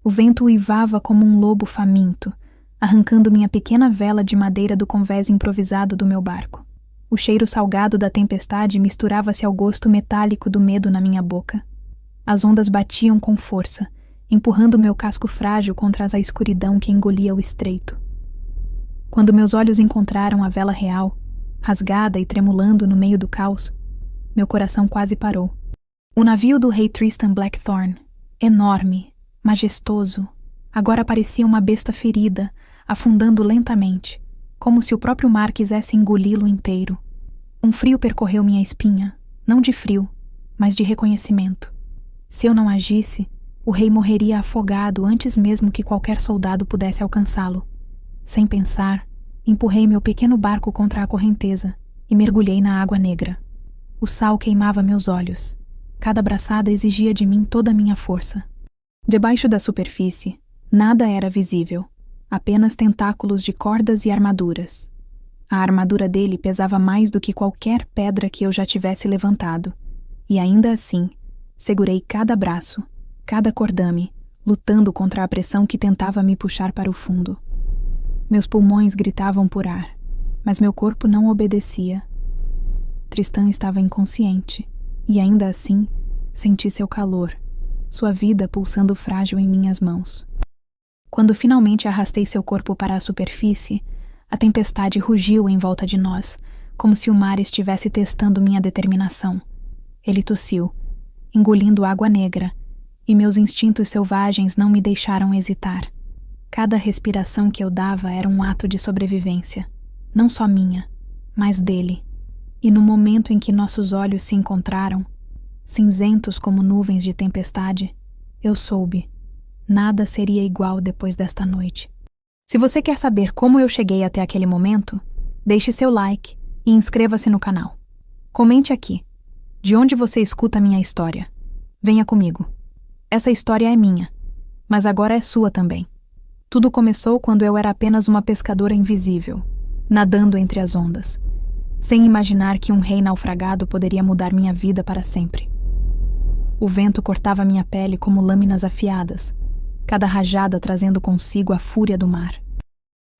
O vento uivava como um lobo faminto, arrancando minha pequena vela de madeira do convés improvisado do meu barco. O cheiro salgado da tempestade misturava-se ao gosto metálico do medo na minha boca. As ondas batiam com força, empurrando meu casco frágil contra a escuridão que engolia o estreito. Quando meus olhos encontraram a vela real, rasgada e tremulando no meio do caos, meu coração quase parou. O navio do rei Tristan Blackthorn, enorme, majestoso, agora parecia uma besta ferida, afundando lentamente, como se o próprio mar quisesse engoli-lo inteiro. Um frio percorreu minha espinha, não de frio, mas de reconhecimento. Se eu não agisse, o rei morreria afogado antes mesmo que qualquer soldado pudesse alcançá-lo. Sem pensar, empurrei meu pequeno barco contra a correnteza e mergulhei na água negra. O sal queimava meus olhos. Cada braçada exigia de mim toda a minha força. Debaixo da superfície, nada era visível, apenas tentáculos de cordas e armaduras. A armadura dele pesava mais do que qualquer pedra que eu já tivesse levantado, e ainda assim, segurei cada braço, cada cordame, lutando contra a pressão que tentava me puxar para o fundo. Meus pulmões gritavam por ar, mas meu corpo não obedecia. Tristan estava inconsciente, e ainda assim, senti seu calor, sua vida pulsando frágil em minhas mãos. Quando finalmente arrastei seu corpo para a superfície, a tempestade rugiu em volta de nós, como se o mar estivesse testando minha determinação. Ele tossiu, engolindo água negra, e meus instintos selvagens não me deixaram hesitar. Cada respiração que eu dava era um ato de sobrevivência, não só minha, mas dele. E no momento em que nossos olhos se encontraram, cinzentos como nuvens de tempestade, eu soube. Nada seria igual depois desta noite. Se você quer saber como eu cheguei até aquele momento, deixe seu like e inscreva-se no canal. Comente aqui, de onde você escuta a minha história. Venha comigo. Essa história é minha, mas agora é sua também. Tudo começou quando eu era apenas uma pescadora invisível, nadando entre as ondas, sem imaginar que um rei naufragado poderia mudar minha vida para sempre. O vento cortava minha pele como lâminas afiadas, cada rajada trazendo consigo a fúria do mar.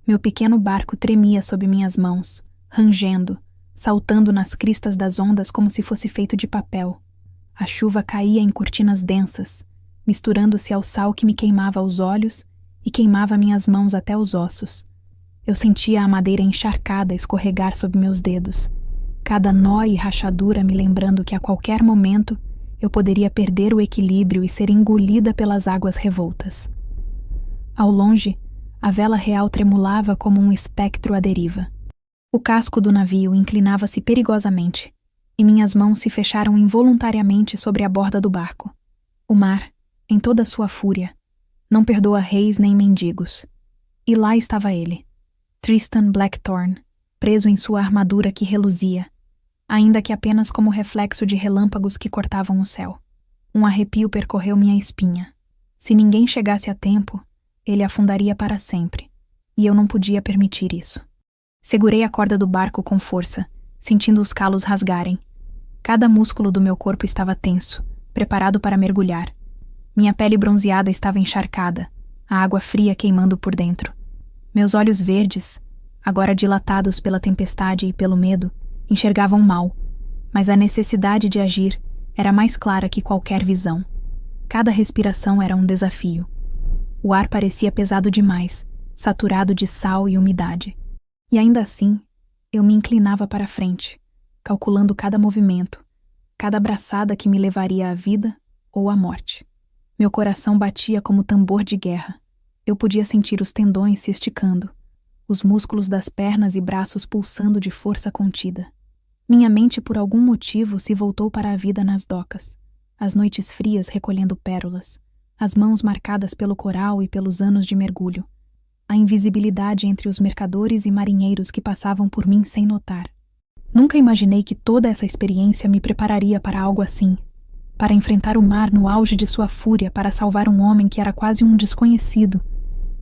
Meu pequeno barco tremia sob minhas mãos, rangendo, saltando nas cristas das ondas como se fosse feito de papel. A chuva caía em cortinas densas, misturando-se ao sal que me queimava os olhos e queimava minhas mãos até os ossos. Eu sentia a madeira encharcada escorregar sob meus dedos, cada nó e rachadura me lembrando que a qualquer momento eu poderia perder o equilíbrio e ser engolida pelas águas revoltas. Ao longe, a vela real tremulava como um espectro à deriva. O casco do navio inclinava-se perigosamente, e minhas mãos se fecharam involuntariamente sobre a borda do barco. O mar, em toda a sua fúria, não perdoa reis nem mendigos. E lá estava ele, Tristan Blackthorn, preso em sua armadura que reluzia, ainda que apenas como reflexo de relâmpagos que cortavam o céu. Um arrepio percorreu minha espinha. Se ninguém chegasse a tempo, ele afundaria para sempre, e eu não podia permitir isso. Segurei a corda do barco com força, sentindo os calos rasgarem. Cada músculo do meu corpo estava tenso, preparado para mergulhar. Minha pele bronzeada estava encharcada, a água fria queimando por dentro. Meus olhos verdes, agora dilatados pela tempestade e pelo medo, enxergavam mal, mas a necessidade de agir era mais clara que qualquer visão. Cada respiração era um desafio. O ar parecia pesado demais, saturado de sal e umidade. E ainda assim, eu me inclinava para a frente, calculando cada movimento, cada braçada que me levaria à vida ou à morte. Meu coração batia como tambor de guerra. Eu podia sentir os tendões se esticando, os músculos das pernas e braços pulsando de força contida. Minha mente, por algum motivo, se voltou para a vida nas docas, as noites frias recolhendo pérolas, as mãos marcadas pelo coral e pelos anos de mergulho, a invisibilidade entre os mercadores e marinheiros que passavam por mim sem notar. Nunca imaginei que toda essa experiência me prepararia para algo assim, para enfrentar o mar no auge de sua fúria para salvar um homem que era quase um desconhecido,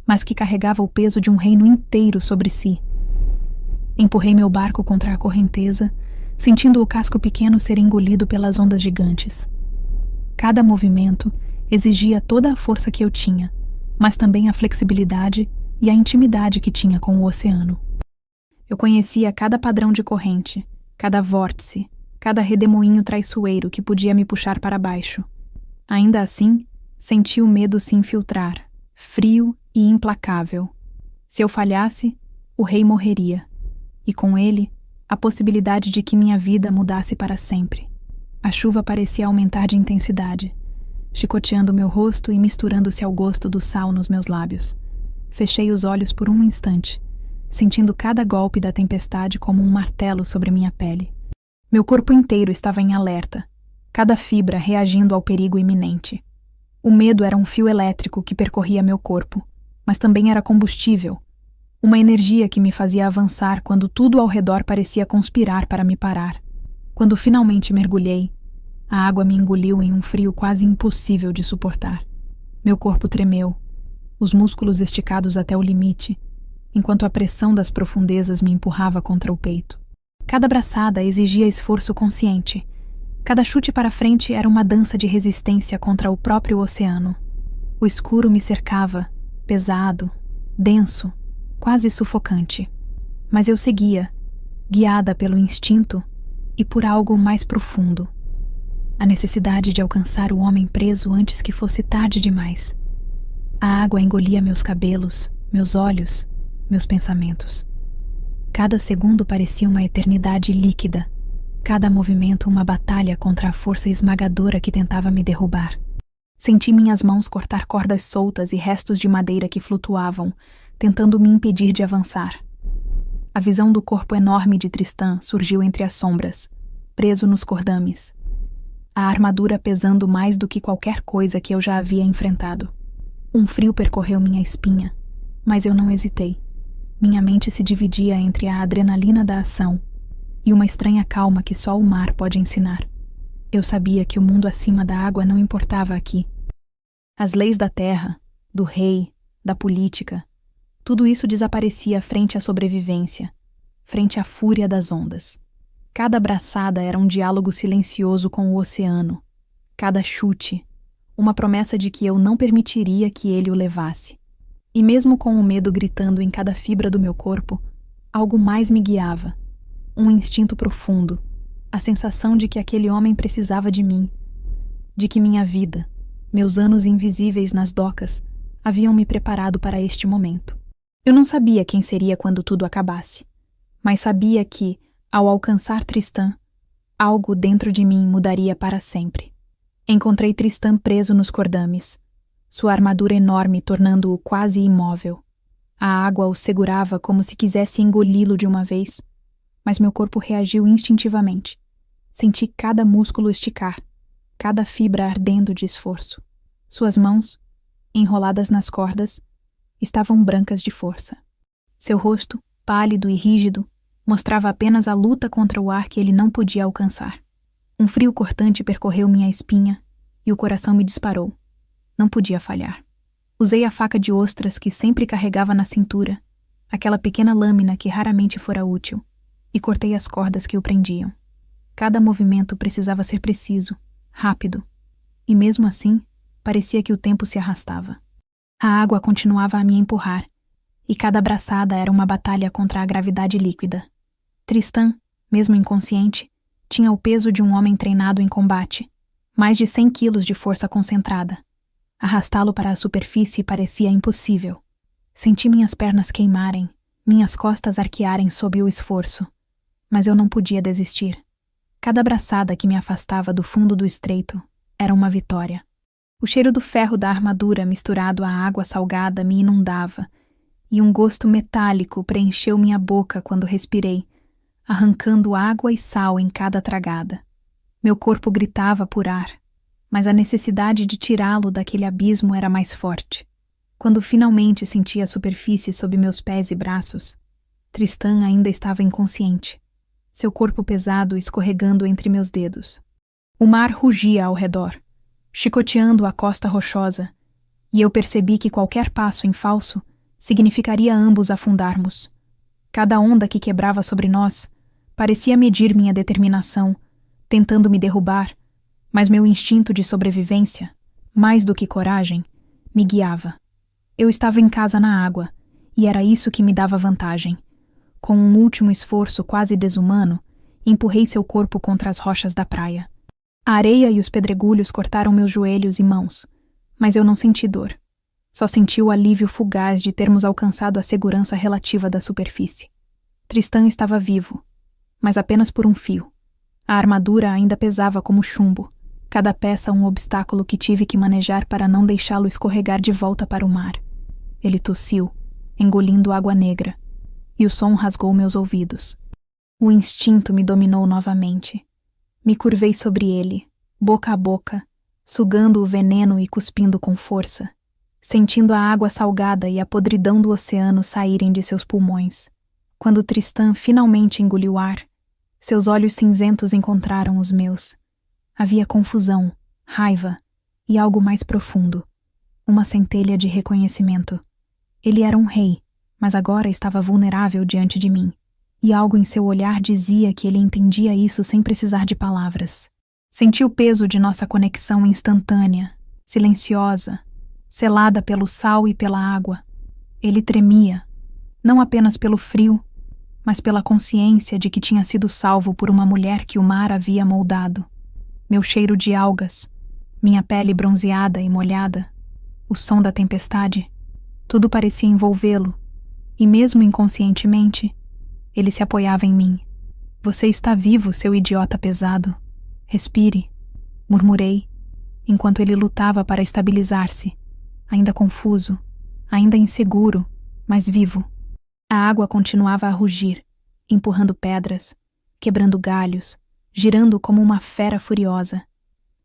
mas que carregava o peso de um reino inteiro sobre si. Empurrei meu barco contra a correnteza, sentindo o casco pequeno ser engolido pelas ondas gigantes. Cada movimento exigia toda a força que eu tinha, mas também a flexibilidade e a intimidade que tinha com o oceano. Eu conhecia cada padrão de corrente, cada vórtice, cada redemoinho traiçoeiro que podia me puxar para baixo. Ainda assim, senti o medo se infiltrar, frio e implacável. Se eu falhasse, o rei morreria, e com ele, a possibilidade de que minha vida mudasse para sempre. A chuva parecia aumentar de intensidade, chicoteando meu rosto e misturando-se ao gosto do sal nos meus lábios. Fechei os olhos por um instante, sentindo cada golpe da tempestade como um martelo sobre minha pele. Meu corpo inteiro estava em alerta, cada fibra reagindo ao perigo iminente. O medo era um fio elétrico que percorria meu corpo, mas também era combustível, uma energia que me fazia avançar quando tudo ao redor parecia conspirar para me parar. Quando finalmente mergulhei, a água me engoliu em um frio quase impossível de suportar. Meu corpo tremeu, os músculos esticados até o limite, enquanto a pressão das profundezas me empurrava contra o peito. Cada braçada exigia esforço consciente. Cada chute para frente era uma dança de resistência contra o próprio oceano. O escuro me cercava, pesado, denso, quase sufocante. Mas eu seguia, guiada pelo instinto e por algo mais profundo. A necessidade de alcançar o homem preso antes que fosse tarde demais. A água engolia meus cabelos, meus olhos, meus pensamentos. Cada segundo parecia uma eternidade líquida, cada movimento uma batalha contra a força esmagadora que tentava me derrubar. Senti minhas mãos cortar cordas soltas e restos de madeira que flutuavam, tentando me impedir de avançar. A visão do corpo enorme de Tristan surgiu entre as sombras, preso nos cordames. A armadura pesando mais do que qualquer coisa que eu já havia enfrentado. Um frio percorreu minha espinha, mas eu não hesitei. Minha mente se dividia entre a adrenalina da ação e uma estranha calma que só o mar pode ensinar. Eu sabia que o mundo acima da água não importava aqui. As leis da terra, do rei, da política, tudo isso desaparecia frente à sobrevivência, frente à fúria das ondas. Cada abraçada era um diálogo silencioso com o oceano. Cada chute, uma promessa de que eu não permitiria que ele o levasse. E mesmo com o medo gritando em cada fibra do meu corpo, algo mais me guiava. Um instinto profundo, a sensação de que aquele homem precisava de mim, de que minha vida, meus anos invisíveis nas docas, haviam me preparado para este momento. Eu não sabia quem seria quando tudo acabasse, mas sabia que, ao alcançar Tristan, algo dentro de mim mudaria para sempre. Encontrei Tristan preso nos cordames, sua armadura enorme tornando-o quase imóvel. A água o segurava como se quisesse engoli-lo de uma vez, mas meu corpo reagiu instintivamente. Senti cada músculo esticar, cada fibra ardendo de esforço. Suas mãos, enroladas nas cordas, estavam brancas de força. Seu rosto, pálido e rígido, mostrava apenas a luta contra o ar que ele não podia alcançar. Um frio cortante percorreu minha espinha e o coração me disparou. Não podia falhar. Usei a faca de ostras que sempre carregava na cintura, aquela pequena lâmina que raramente fora útil, e cortei as cordas que o prendiam. Cada movimento precisava ser preciso, rápido, e mesmo assim, parecia que o tempo se arrastava. A água continuava a me empurrar, e cada braçada era uma batalha contra a gravidade líquida. Tristan, mesmo inconsciente, tinha o peso de um homem treinado em combate, mais de 100 quilos de força concentrada. Arrastá-lo para a superfície parecia impossível. Senti minhas pernas queimarem, minhas costas arquearem sob o esforço. Mas eu não podia desistir. Cada braçada que me afastava do fundo do estreito era uma vitória. O cheiro do ferro da armadura misturado à água salgada me inundava, e um gosto metálico preencheu minha boca quando respirei, arrancando água e sal em cada tragada. Meu corpo gritava por ar, mas a necessidade de tirá-lo daquele abismo era mais forte. Quando finalmente senti a superfície sob meus pés e braços, Tristan ainda estava inconsciente, seu corpo pesado escorregando entre meus dedos. O mar rugia ao redor, chicoteando a costa rochosa, e eu percebi que qualquer passo em falso significaria ambos afundarmos. Cada onda que quebrava sobre nós parecia medir minha determinação, tentando me derrubar, mas meu instinto de sobrevivência, mais do que coragem, me guiava. Eu estava em casa na água, e era isso que me dava vantagem. Com um último esforço quase desumano, empurrei seu corpo contra as rochas da praia. A areia e os pedregulhos cortaram meus joelhos e mãos, mas eu não senti dor. Só senti o alívio fugaz de termos alcançado a segurança relativa da superfície. Tristan estava vivo, mas apenas por um fio. A armadura ainda pesava como chumbo, cada peça um obstáculo que tive que manejar para não deixá-lo escorregar de volta para o mar. Ele tossiu, engolindo água negra, e o som rasgou meus ouvidos. O instinto me dominou novamente. Me curvei sobre ele, boca a boca, sugando o veneno e cuspindo com força, sentindo a água salgada e a podridão do oceano saírem de seus pulmões. Quando Tristan finalmente engoliu ar, seus olhos cinzentos encontraram os meus. Havia confusão, raiva e algo mais profundo, uma centelha de reconhecimento. Ele era um rei, mas agora estava vulnerável diante de mim, e algo em seu olhar dizia que ele entendia isso sem precisar de palavras. Senti o peso de nossa conexão instantânea, silenciosa, selada pelo sal e pela água. Ele tremia, não apenas pelo frio, mas pela consciência de que tinha sido salvo por uma mulher que o mar havia moldado. Meu cheiro de algas, minha pele bronzeada e molhada, o som da tempestade, tudo parecia envolvê-lo, e mesmo inconscientemente, ele se apoiava em mim. Você está vivo, seu idiota pesado. Respire, murmurei, enquanto ele lutava para estabilizar-se, ainda confuso, ainda inseguro, mas vivo. A água continuava a rugir, empurrando pedras, quebrando galhos, girando como uma fera furiosa.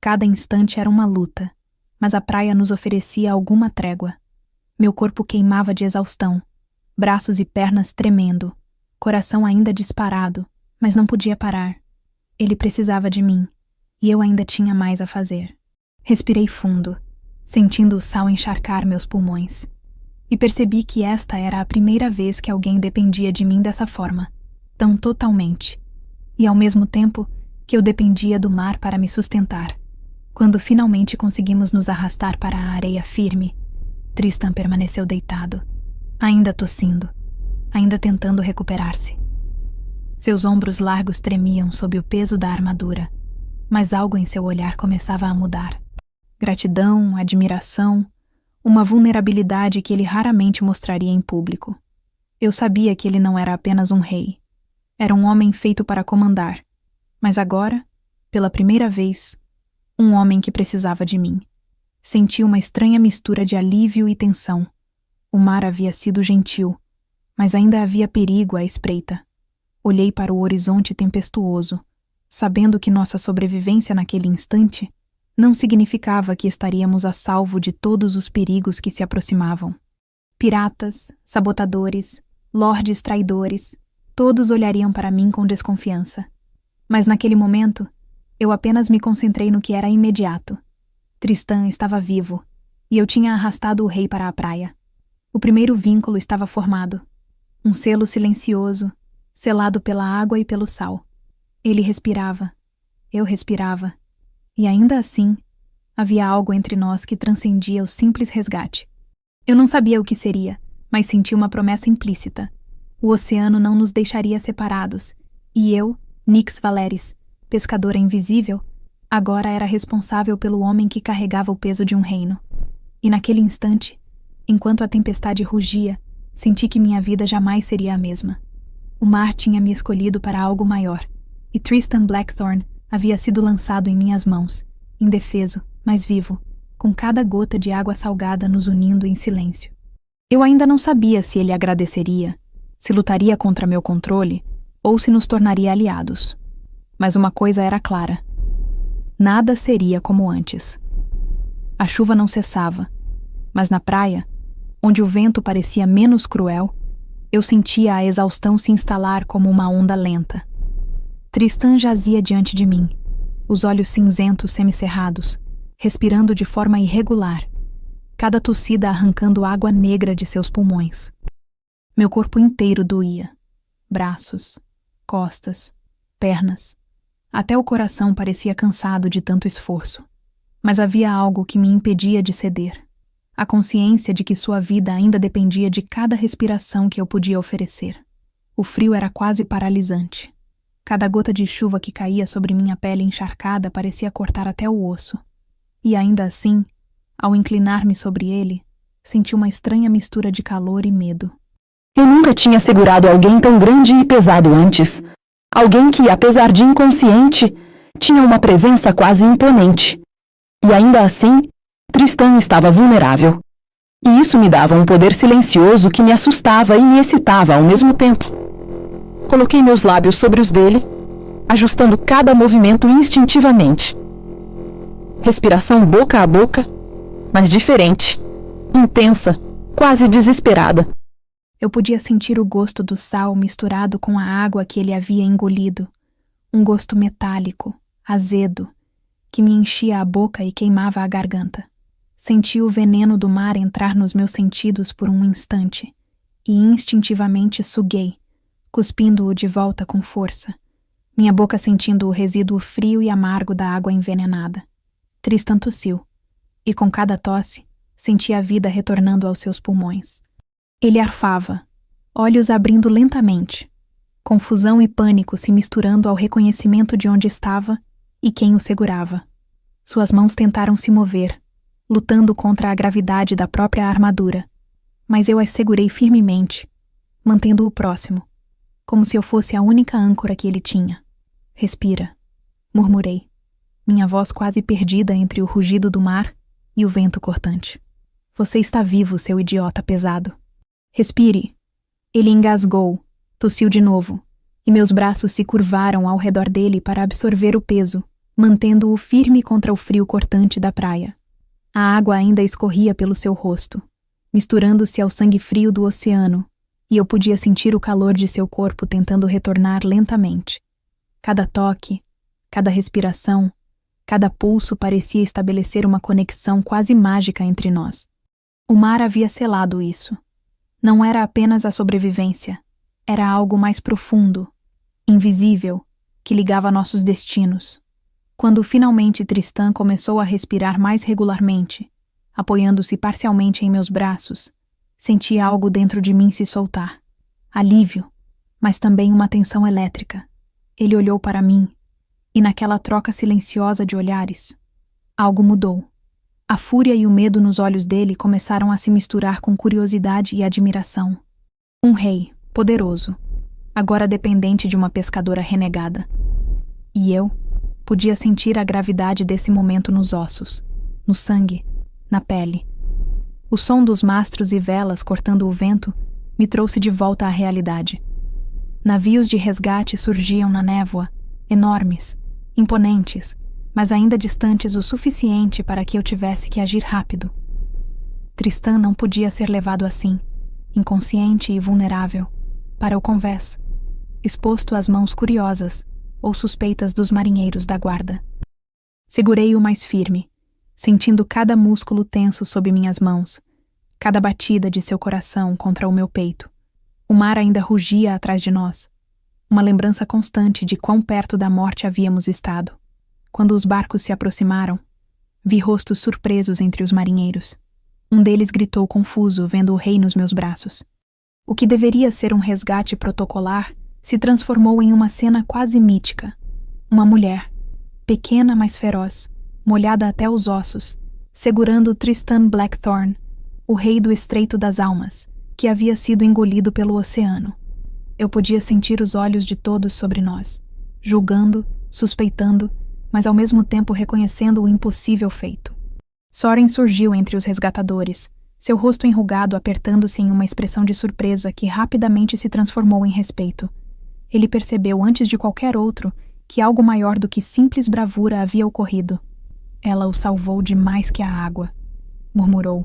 Cada instante era uma luta, mas a praia nos oferecia alguma trégua. Meu corpo queimava de exaustão, braços e pernas tremendo, coração ainda disparado, mas não podia parar. Ele precisava de mim, e eu ainda tinha mais a fazer. Respirei fundo, sentindo o sal encharcar meus pulmões, e percebi que esta era a primeira vez que alguém dependia de mim dessa forma, tão totalmente, e ao mesmo tempo que eu dependia do mar para me sustentar. Quando finalmente conseguimos nos arrastar para a areia firme, Tristan permaneceu deitado, ainda tossindo, ainda tentando recuperar-se. Seus ombros largos tremiam sob o peso da armadura, mas algo em seu olhar começava a mudar. Gratidão, admiração, uma vulnerabilidade que ele raramente mostraria em público. Eu sabia que ele não era apenas um rei. Era um homem feito para comandar, mas agora, pela primeira vez, um homem que precisava de mim. Senti uma estranha mistura de alívio e tensão. O mar havia sido gentil, mas ainda havia perigo à espreita. Olhei para o horizonte tempestuoso, sabendo que nossa sobrevivência naquele instante não significava que estaríamos a salvo de todos os perigos que se aproximavam. Piratas, sabotadores, lordes traidores, todos olhariam para mim com desconfiança. Mas naquele momento, eu apenas me concentrei no que era imediato. Tristan estava vivo, e eu tinha arrastado o rei para a praia. O primeiro vínculo estava formado. Um selo silencioso, selado pela água e pelo sal. Ele respirava, eu respirava, e ainda assim, havia algo entre nós que transcendia o simples resgate. Eu não sabia o que seria, mas senti uma promessa implícita. O oceano não nos deixaria separados, e eu, Nyx Valeris, pescadora invisível, agora era responsável pelo homem que carregava o peso de um reino. E naquele instante, enquanto a tempestade rugia, senti que minha vida jamais seria a mesma. O mar tinha me escolhido para algo maior, e Tristan Blackthorne havia sido lançado em minhas mãos, indefeso, mas vivo, com cada gota de água salgada nos unindo em silêncio. Eu ainda não sabia se ele agradeceria, se lutaria contra meu controle, ou se nos tornaria aliados. Mas uma coisa era clara. Nada seria como antes. A chuva não cessava, mas na praia, onde o vento parecia menos cruel, eu sentia a exaustão se instalar como uma onda lenta. Tristan jazia diante de mim, os olhos cinzentos semicerrados, respirando de forma irregular, cada tossida arrancando água negra de seus pulmões. Meu corpo inteiro doía. Braços, costas, pernas. Até o coração parecia cansado de tanto esforço. Mas havia algo que me impedia de ceder. a consciência de que sua vida ainda dependia de cada respiração que eu podia oferecer. O frio era quase paralisante. Cada gota de chuva que caía sobre minha pele encharcada parecia cortar até o osso. E ainda assim, ao inclinar-me sobre ele, senti uma estranha mistura de calor e medo. Eu nunca tinha segurado alguém tão grande e pesado antes. Alguém que, apesar de inconsciente, tinha uma presença quase imponente. E ainda assim, Tristan estava vulnerável. E isso me dava um poder silencioso que me assustava e me excitava ao mesmo tempo. Coloquei meus lábios sobre os dele, ajustando cada movimento instintivamente. Respiração boca a boca, mas diferente, intensa, quase desesperada. Eu podia sentir o gosto do sal misturado com a água que ele havia engolido. Um gosto metálico, azedo, que me enchia a boca e queimava a garganta. Senti o veneno do mar entrar nos meus sentidos por um instante e instintivamente suguei, cuspindo-o de volta com força, minha boca sentindo o resíduo frio e amargo da água envenenada. Tristan tossiu, e com cada tosse, senti a vida retornando aos seus pulmões. Ele arfava, olhos abrindo lentamente, confusão e pânico se misturando ao reconhecimento de onde estava e quem o segurava. Suas mãos tentaram se mover, lutando contra a gravidade da própria armadura, mas eu as segurei firmemente, mantendo-o próximo, como se eu fosse a única âncora que ele tinha. Respira, murmurei, minha voz quase perdida entre o rugido do mar e o vento cortante. Você está vivo, seu idiota pesado. Respire. Ele engasgou, tossiu de novo, e meus braços se curvaram ao redor dele para absorver o peso, mantendo-o firme contra o frio cortante da praia. A água ainda escorria pelo seu rosto, misturando-se ao sangue frio do oceano, e eu podia sentir o calor de seu corpo tentando retornar lentamente. Cada toque, cada respiração, cada pulso parecia estabelecer uma conexão quase mágica entre nós. O mar havia selado isso. Não era apenas a sobrevivência, era algo mais profundo, invisível, que ligava nossos destinos. Quando finalmente Tristan começou a respirar mais regularmente, apoiando-se parcialmente em meus braços, senti algo dentro de mim se soltar. Alívio, mas também uma tensão elétrica. Ele olhou para mim, e naquela troca silenciosa de olhares, algo mudou. A fúria e o medo nos olhos dele começaram a se misturar com curiosidade e admiração. Um rei, poderoso, agora dependente de uma pescadora renegada. E eu podia sentir a gravidade desse momento nos ossos, no sangue, na pele. O som dos mastros e velas cortando o vento me trouxe de volta à realidade. Navios de resgate surgiam na névoa, enormes, imponentes, mas ainda distantes o suficiente para que eu tivesse que agir rápido. Tristan não podia ser levado assim, inconsciente e vulnerável, para o convés, exposto às mãos curiosas ou suspeitas dos marinheiros da guarda. Segurei-o mais firme, sentindo cada músculo tenso sob minhas mãos, cada batida de seu coração contra o meu peito. O mar ainda rugia atrás de nós, uma lembrança constante de quão perto da morte havíamos estado. Quando os barcos se aproximaram, vi rostos surpresos entre os marinheiros. Um deles gritou confuso, vendo o rei nos meus braços. O que deveria ser um resgate protocolar se transformou em uma cena quase mítica. Uma mulher, pequena mas feroz, molhada até os ossos, segurando Tristan Blackthorne, o rei do Estreito das Almas, que havia sido engolido pelo oceano. Eu podia sentir os olhos de todos sobre nós, julgando, suspeitando, mas ao mesmo tempo reconhecendo o impossível feito. Soren surgiu entre os resgatadores, seu rosto enrugado apertando-se em uma expressão de surpresa que rapidamente se transformou em respeito. Ele percebeu antes de qualquer outro que algo maior do que simples bravura havia ocorrido. Ela o salvou de mais que a água, murmurou,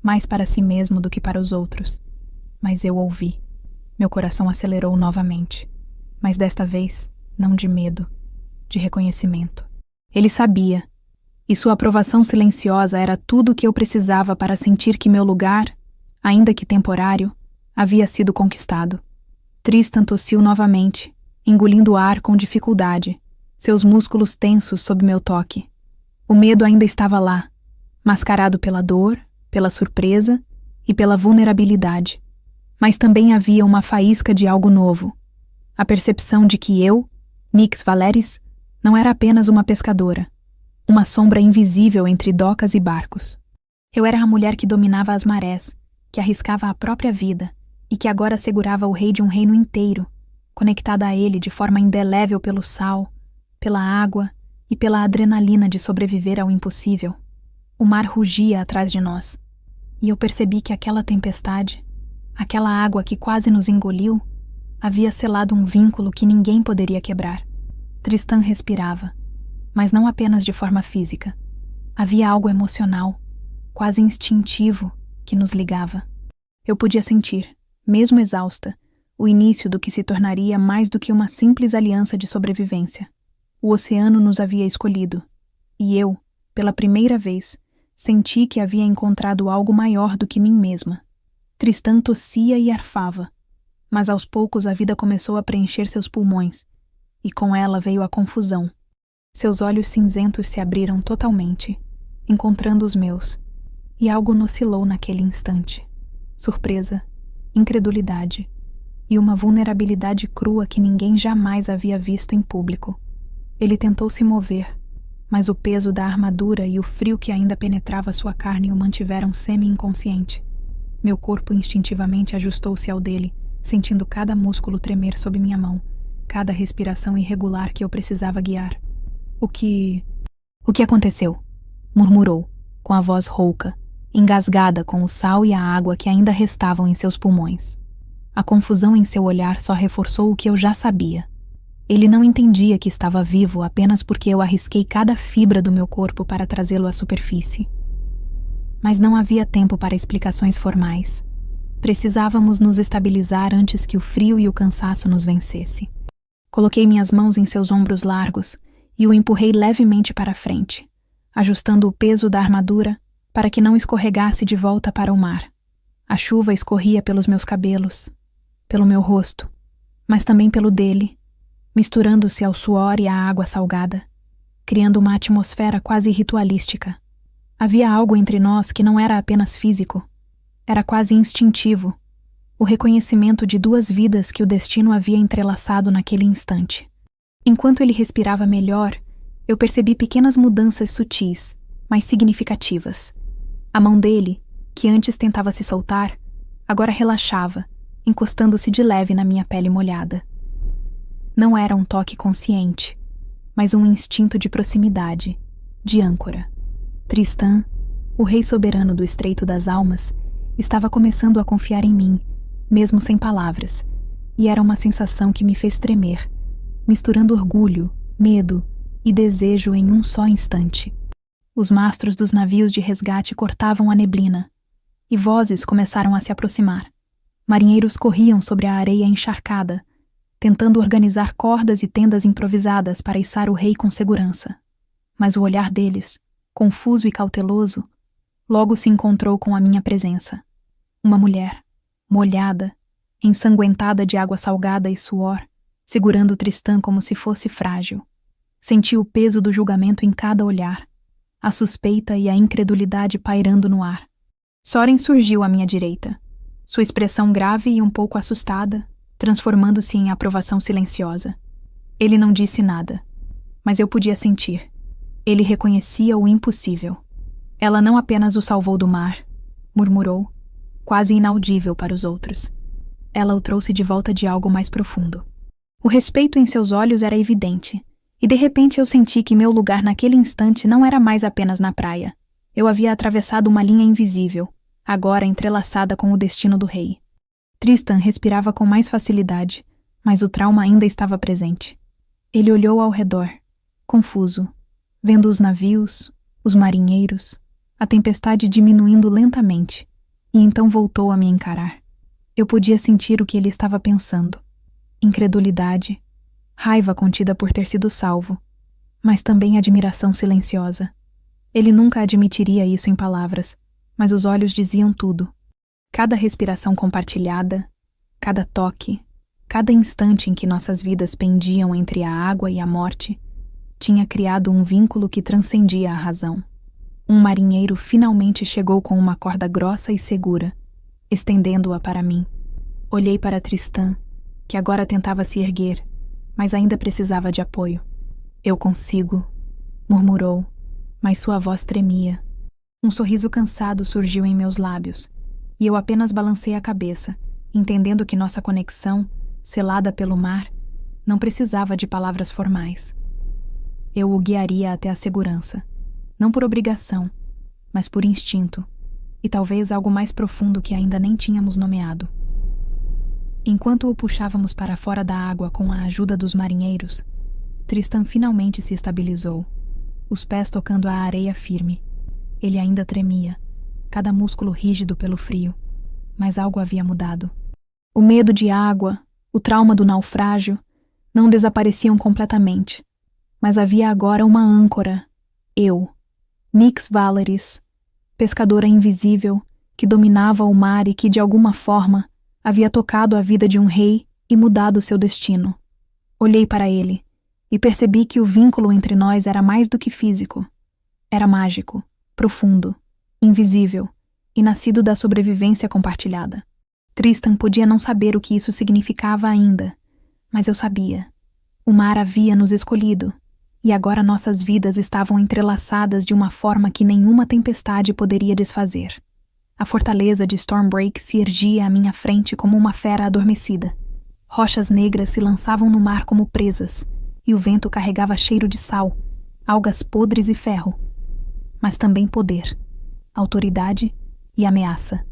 mais para si mesmo do que para os outros. Mas eu ouvi. Meu coração acelerou novamente, mas desta vez não de medo, de reconhecimento. Ele sabia, e sua aprovação silenciosa era tudo o que eu precisava para sentir que meu lugar, ainda que temporário, havia sido conquistado. Tristan tossiu novamente, engolindo o ar com dificuldade, seus músculos tensos sob meu toque. O medo ainda estava lá, mascarado pela dor, pela surpresa e pela vulnerabilidade. Mas também havia uma faísca de algo novo. A percepção de que eu, Nyx Valeris, não era apenas uma pescadora, uma sombra invisível entre docas e barcos. Eu era a mulher que dominava as marés, que arriscava a própria vida e que agora segurava o rei de um reino inteiro, conectada a ele de forma indelével pelo sal, pela água e pela adrenalina de sobreviver ao impossível. O mar rugia atrás de nós, e eu percebi que aquela tempestade, aquela água que quase nos engoliu, havia selado um vínculo que ninguém poderia quebrar. Tristan respirava, mas não apenas de forma física. Havia algo emocional, quase instintivo, que nos ligava. Eu podia sentir, mesmo exausta, o início do que se tornaria mais do que uma simples aliança de sobrevivência. O oceano nos havia escolhido, e eu, pela primeira vez, senti que havia encontrado algo maior do que mim mesma. Tristan tossia e arfava, mas aos poucos a vida começou a preencher seus pulmões, e com ela veio a confusão. Seus olhos cinzentos se abriram totalmente, encontrando os meus, e algo oscilou naquele instante. Surpresa, incredulidade e uma vulnerabilidade crua que ninguém jamais havia visto em público. Ele tentou se mover, mas o peso da armadura e o frio que ainda penetrava sua carne o mantiveram semi-inconsciente. Meu corpo instintivamente ajustou-se ao dele, sentindo cada músculo tremer sob minha mão, cada respiração irregular que eu precisava guiar. O que aconteceu? Murmurou, com a voz rouca, engasgada com o sal e a água que ainda restavam em seus pulmões. A confusão em seu olhar só reforçou o que eu já sabia. Ele não entendia que estava vivo apenas porque eu arrisquei cada fibra do meu corpo para trazê-lo à superfície. Mas não havia tempo para explicações formais. Precisávamos nos estabilizar antes que o frio e o cansaço nos vencesse. Coloquei minhas mãos em seus ombros largos e o empurrei levemente para frente, ajustando o peso da armadura para que não escorregasse de volta para o mar. A chuva escorria pelos meus cabelos, pelo meu rosto, mas também pelo dele, misturando-se ao suor e à água salgada, criando uma atmosfera quase ritualística. Havia algo entre nós que não era apenas físico, era quase instintivo, o reconhecimento de duas vidas que o destino havia entrelaçado naquele instante. Enquanto ele respirava melhor, eu percebi pequenas mudanças sutis, mas significativas. A mão dele, que antes tentava se soltar, agora relaxava, encostando-se de leve na minha pele molhada. Não era um toque consciente, mas um instinto de proximidade, de âncora. Tristan, o rei soberano do Estreito das Almas, estava começando a confiar em mim, mesmo sem palavras, e era uma sensação que me fez tremer, misturando orgulho, medo e desejo em um só instante. Os mastros dos navios de resgate cortavam a neblina, e vozes começaram a se aproximar. Marinheiros corriam sobre a areia encharcada, tentando organizar cordas e tendas improvisadas para içar o rei com segurança. Mas o olhar deles, confuso e cauteloso, logo se encontrou com a minha presença. Uma mulher, molhada, ensanguentada de água salgada e suor, segurando Tristan como se fosse frágil. Senti o peso do julgamento em cada olhar, a suspeita e a incredulidade pairando no ar. Soren surgiu à minha direita, sua expressão grave e um pouco assustada, transformando-se em aprovação silenciosa. Ele não disse nada, mas eu podia sentir. Ele reconhecia o impossível. Ela não apenas o salvou do mar, murmurou, quase inaudível para os outros. Ela o trouxe de volta de algo mais profundo. O respeito em seus olhos era evidente, e de repente eu senti que meu lugar naquele instante não era mais apenas na praia. Eu havia atravessado uma linha invisível, agora entrelaçada com o destino do rei. Tristan respirava com mais facilidade, mas o trauma ainda estava presente. Ele olhou ao redor, confuso, vendo os navios, os marinheiros, a tempestade diminuindo lentamente, e então voltou a me encarar. Eu podia sentir o que ele estava pensando. Incredulidade, raiva contida por ter sido salvo, mas também admiração silenciosa. Ele nunca admitiria isso em palavras, mas os olhos diziam tudo. Cada respiração compartilhada, cada toque, cada instante em que nossas vidas pendiam entre a água e a morte, tinha criado um vínculo que transcendia a razão. Um marinheiro finalmente chegou com uma corda grossa e segura, estendendo-a para mim. Olhei para Tristan, que agora tentava se erguer, mas ainda precisava de apoio. Eu consigo, murmurou, mas sua voz tremia. Um sorriso cansado surgiu em meus lábios, e eu apenas balancei a cabeça, entendendo que nossa conexão, selada pelo mar, não precisava de palavras formais. Eu o guiaria até a segurança, não por obrigação, mas por instinto, e talvez algo mais profundo que ainda nem tínhamos nomeado. Enquanto o puxávamos para fora da água com a ajuda dos marinheiros, Tristan finalmente se estabilizou, os pés tocando a areia firme. Ele ainda tremia, cada músculo rígido pelo frio, mas algo havia mudado. O medo de água, o trauma do naufrágio, não desapareciam completamente, mas havia agora uma âncora, eu, Nyx Valeris, pescadora invisível, que dominava o mar e que, de alguma forma, havia tocado a vida de um rei e mudado seu destino. Olhei para ele e percebi que o vínculo entre nós era mais do que físico. Era mágico, profundo, invisível e nascido da sobrevivência compartilhada. Tristan podia não saber o que isso significava ainda, mas eu sabia. O mar havia nos escolhido, e agora nossas vidas estavam entrelaçadas de uma forma que nenhuma tempestade poderia desfazer. A fortaleza de Stormbreak se erguia à minha frente como uma fera adormecida. Rochas negras se lançavam no mar como presas, e o vento carregava cheiro de sal, algas podres e ferro. Mas também poder, autoridade e ameaça.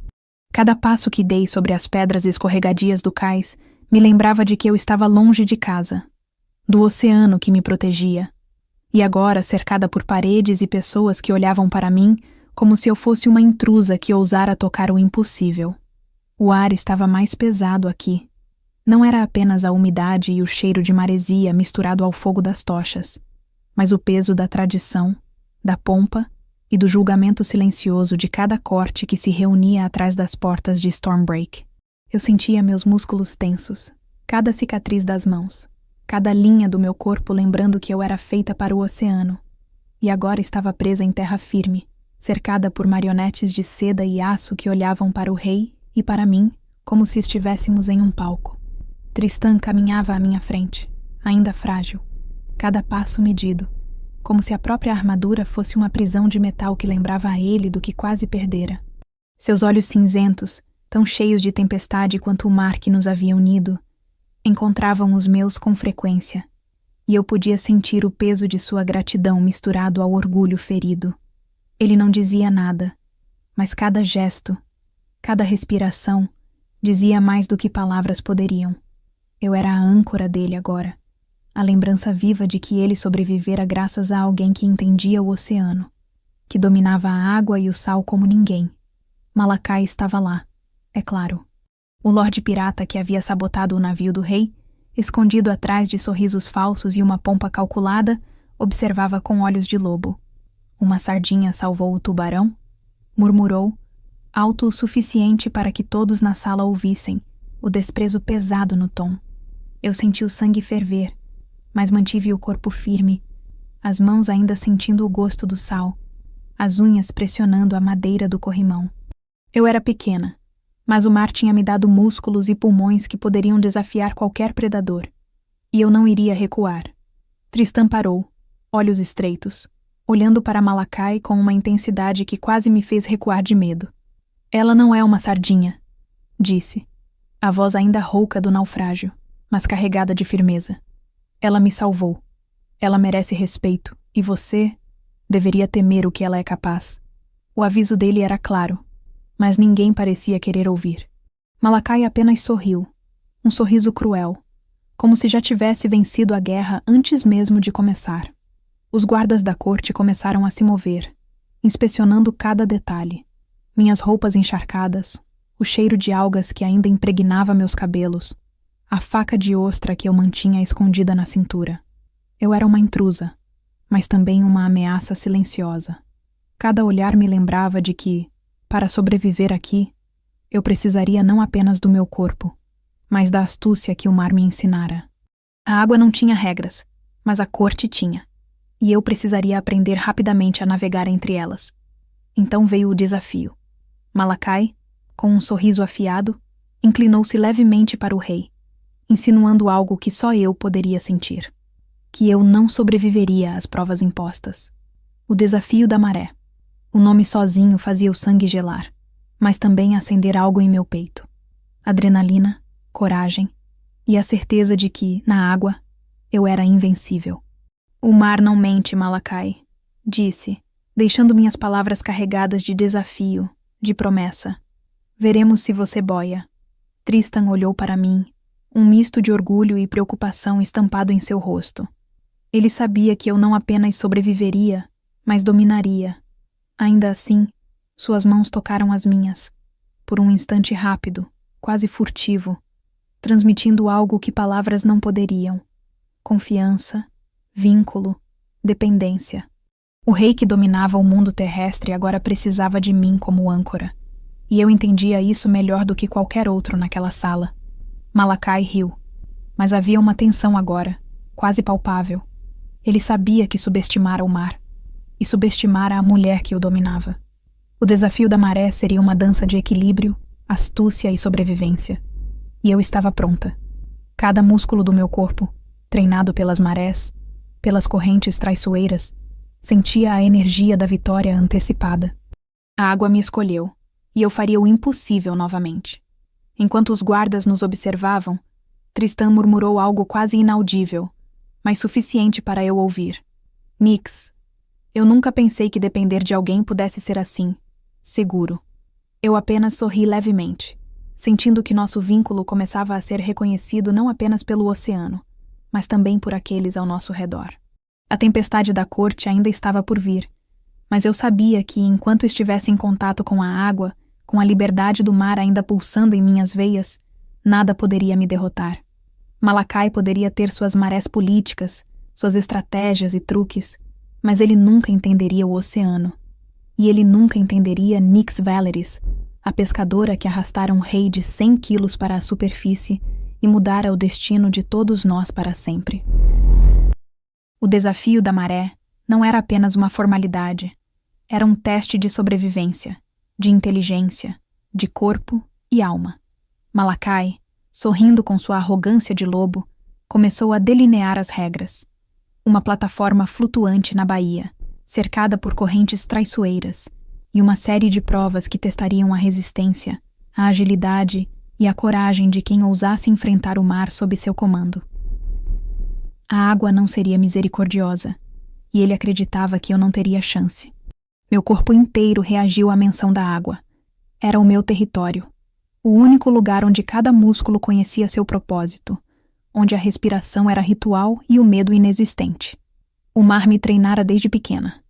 Cada passo que dei sobre as pedras escorregadias do cais me lembrava de que eu estava longe de casa, do oceano que me protegia, e agora cercada por paredes e pessoas que olhavam para mim como se eu fosse uma intrusa que ousara tocar o impossível. O ar estava mais pesado aqui. Não era apenas a umidade e o cheiro de maresia misturado ao fogo das tochas, mas o peso da tradição, da pompa e do julgamento silencioso de cada corte que se reunia atrás das portas de Stormbreak. Eu sentia meus músculos tensos, cada cicatriz das mãos, cada linha do meu corpo lembrando que eu era feita para o oceano, e agora estava presa em terra firme, cercada por marionetes de seda e aço que olhavam para o rei e para mim como se estivéssemos em um palco. Tristan caminhava à minha frente, ainda frágil, cada passo medido, como se a própria armadura fosse uma prisão de metal que lembrava a ele do que quase perdera. Seus olhos cinzentos, tão cheios de tempestade quanto o mar que nos havia unido, encontravam os meus com frequência, e eu podia sentir o peso de sua gratidão misturado ao orgulho ferido. Ele não dizia nada, mas cada gesto, cada respiração, dizia mais do que palavras poderiam. Eu era a âncora dele agora, a lembrança viva de que ele sobrevivera graças a alguém que entendia o oceano, que dominava a água e o sal como ninguém. Malakai estava lá, é claro. O Lorde Pirata que havia sabotado o navio do rei, escondido atrás de sorrisos falsos e uma pompa calculada, observava com olhos de lobo. Uma sardinha salvou o tubarão? Murmurou, alto o suficiente para que todos na sala ouvissem, o desprezo pesado no tom. Eu senti o sangue ferver, mas mantive o corpo firme, as mãos ainda sentindo o gosto do sal, as unhas pressionando a madeira do corrimão. Eu era pequena, mas o mar tinha me dado músculos e pulmões que poderiam desafiar qualquer predador, e eu não iria recuar. Tristan parou, olhos estreitos, olhando para Malakai com uma intensidade que quase me fez recuar de medo. Ela não é uma sardinha, disse, a voz ainda rouca do naufrágio, mas carregada de firmeza. Ela me salvou. Ela merece respeito, e você deveria temer o que ela é capaz. O aviso dele era claro, mas ninguém parecia querer ouvir. Malakai apenas sorriu, um sorriso cruel, como se já tivesse vencido a guerra antes mesmo de começar. Os guardas da corte começaram a se mover, inspecionando cada detalhe. Minhas roupas encharcadas, o cheiro de algas que ainda impregnava meus cabelos, a faca de ostra que eu mantinha escondida na cintura. Eu era uma intrusa, mas também uma ameaça silenciosa. Cada olhar me lembrava de que, para sobreviver aqui, eu precisaria não apenas do meu corpo, mas da astúcia que o mar me ensinara. A água não tinha regras, mas a corte tinha. E eu precisaria aprender rapidamente a navegar entre elas. Então veio o desafio. Malakai, com um sorriso afiado, inclinou-se levemente para o rei, insinuando algo que só eu poderia sentir. Que eu não sobreviveria às provas impostas. O desafio da maré. O nome sozinho fazia o sangue gelar, mas também acender algo em meu peito. Adrenalina, coragem e a certeza de que, na água, eu era invencível. O mar não mente, Malakai, disse, deixando minhas palavras carregadas de desafio, de promessa. Veremos se você boia. Tristan olhou para mim, um misto de orgulho e preocupação estampado em seu rosto. Ele sabia que eu não apenas sobreviveria, mas dominaria. Ainda assim, suas mãos tocaram as minhas, por um instante rápido, quase furtivo, transmitindo algo que palavras não poderiam. Confiança, vínculo, dependência. O rei que dominava o mundo terrestre agora precisava de mim como âncora, e eu entendia isso melhor do que qualquer outro naquela sala. Malakai riu, mas havia uma tensão agora, quase palpável. Ele sabia que subestimara o mar, e subestimara a mulher que o dominava. O desafio da maré seria uma dança de equilíbrio, astúcia e sobrevivência. E eu estava pronta. Cada músculo do meu corpo, treinado pelas marés, pelas correntes traiçoeiras, sentia a energia da vitória antecipada. A água me escolheu, e eu faria o impossível novamente. Enquanto os guardas nos observavam, Tristan murmurou algo quase inaudível, mas suficiente para eu ouvir. Nix, eu nunca pensei que depender de alguém pudesse ser assim, seguro. Eu apenas sorri levemente, sentindo que nosso vínculo começava a ser reconhecido não apenas pelo oceano, mas também por aqueles ao nosso redor. A tempestade da corte ainda estava por vir, mas eu sabia que, enquanto estivesse em contato com a água, com a liberdade do mar ainda pulsando em minhas veias, nada poderia me derrotar. Malakai poderia ter suas marés políticas, suas estratégias e truques, mas ele nunca entenderia o oceano. E ele nunca entenderia Nyx Valeris, a pescadora que arrastara um rei de 100 quilos para a superfície e mudara o destino de todos nós para sempre. O desafio da maré não era apenas uma formalidade, era um teste de sobrevivência, de inteligência, de corpo e alma. Malakai, sorrindo com sua arrogância de lobo, começou a delinear as regras. Uma plataforma flutuante na baía, cercada por correntes traiçoeiras, e uma série de provas que testariam a resistência, a agilidade e a coragem de quem ousasse enfrentar o mar sob seu comando. A água não seria misericordiosa, e ele acreditava que eu não teria chance. Meu corpo inteiro reagiu à menção da água. Era o meu território. O único lugar onde cada músculo conhecia seu propósito, onde a respiração era ritual e o medo inexistente. O mar me treinara desde pequena.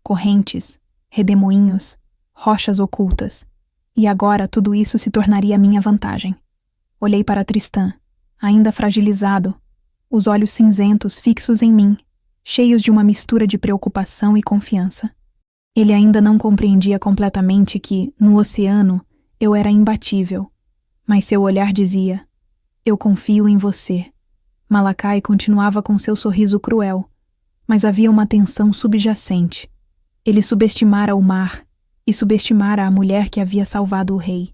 Correntes, redemoinhos, rochas ocultas. E agora tudo isso se tornaria minha vantagem. Olhei para Tristan, ainda fragilizado, os olhos cinzentos fixos em mim, cheios de uma mistura de preocupação e confiança. Ele ainda não compreendia completamente que, no oceano, eu era imbatível, mas seu olhar dizia: eu confio em você. Malakai continuava com seu sorriso cruel, mas havia uma tensão subjacente. Ele subestimara o mar e subestimara a mulher que havia salvado o rei.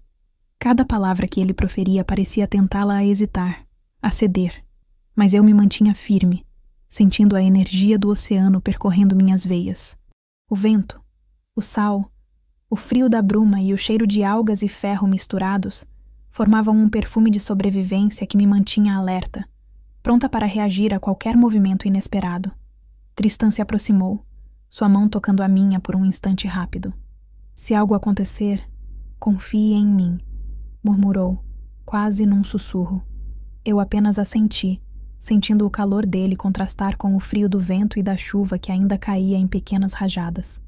Cada palavra que ele proferia parecia tentá-la a hesitar, a ceder, mas eu me mantinha firme, sentindo a energia do oceano percorrendo minhas veias. O vento, o sal, o frio da bruma e o cheiro de algas e ferro misturados formavam um perfume de sobrevivência que me mantinha alerta, pronta para reagir a qualquer movimento inesperado. Tristan se aproximou, sua mão tocando a minha por um instante rápido. Se algo acontecer, confie em mim, murmurou, quase num sussurro. Eu apenas assenti, sentindo o calor dele contrastar com o frio do vento e da chuva que ainda caía em pequenas rajadas.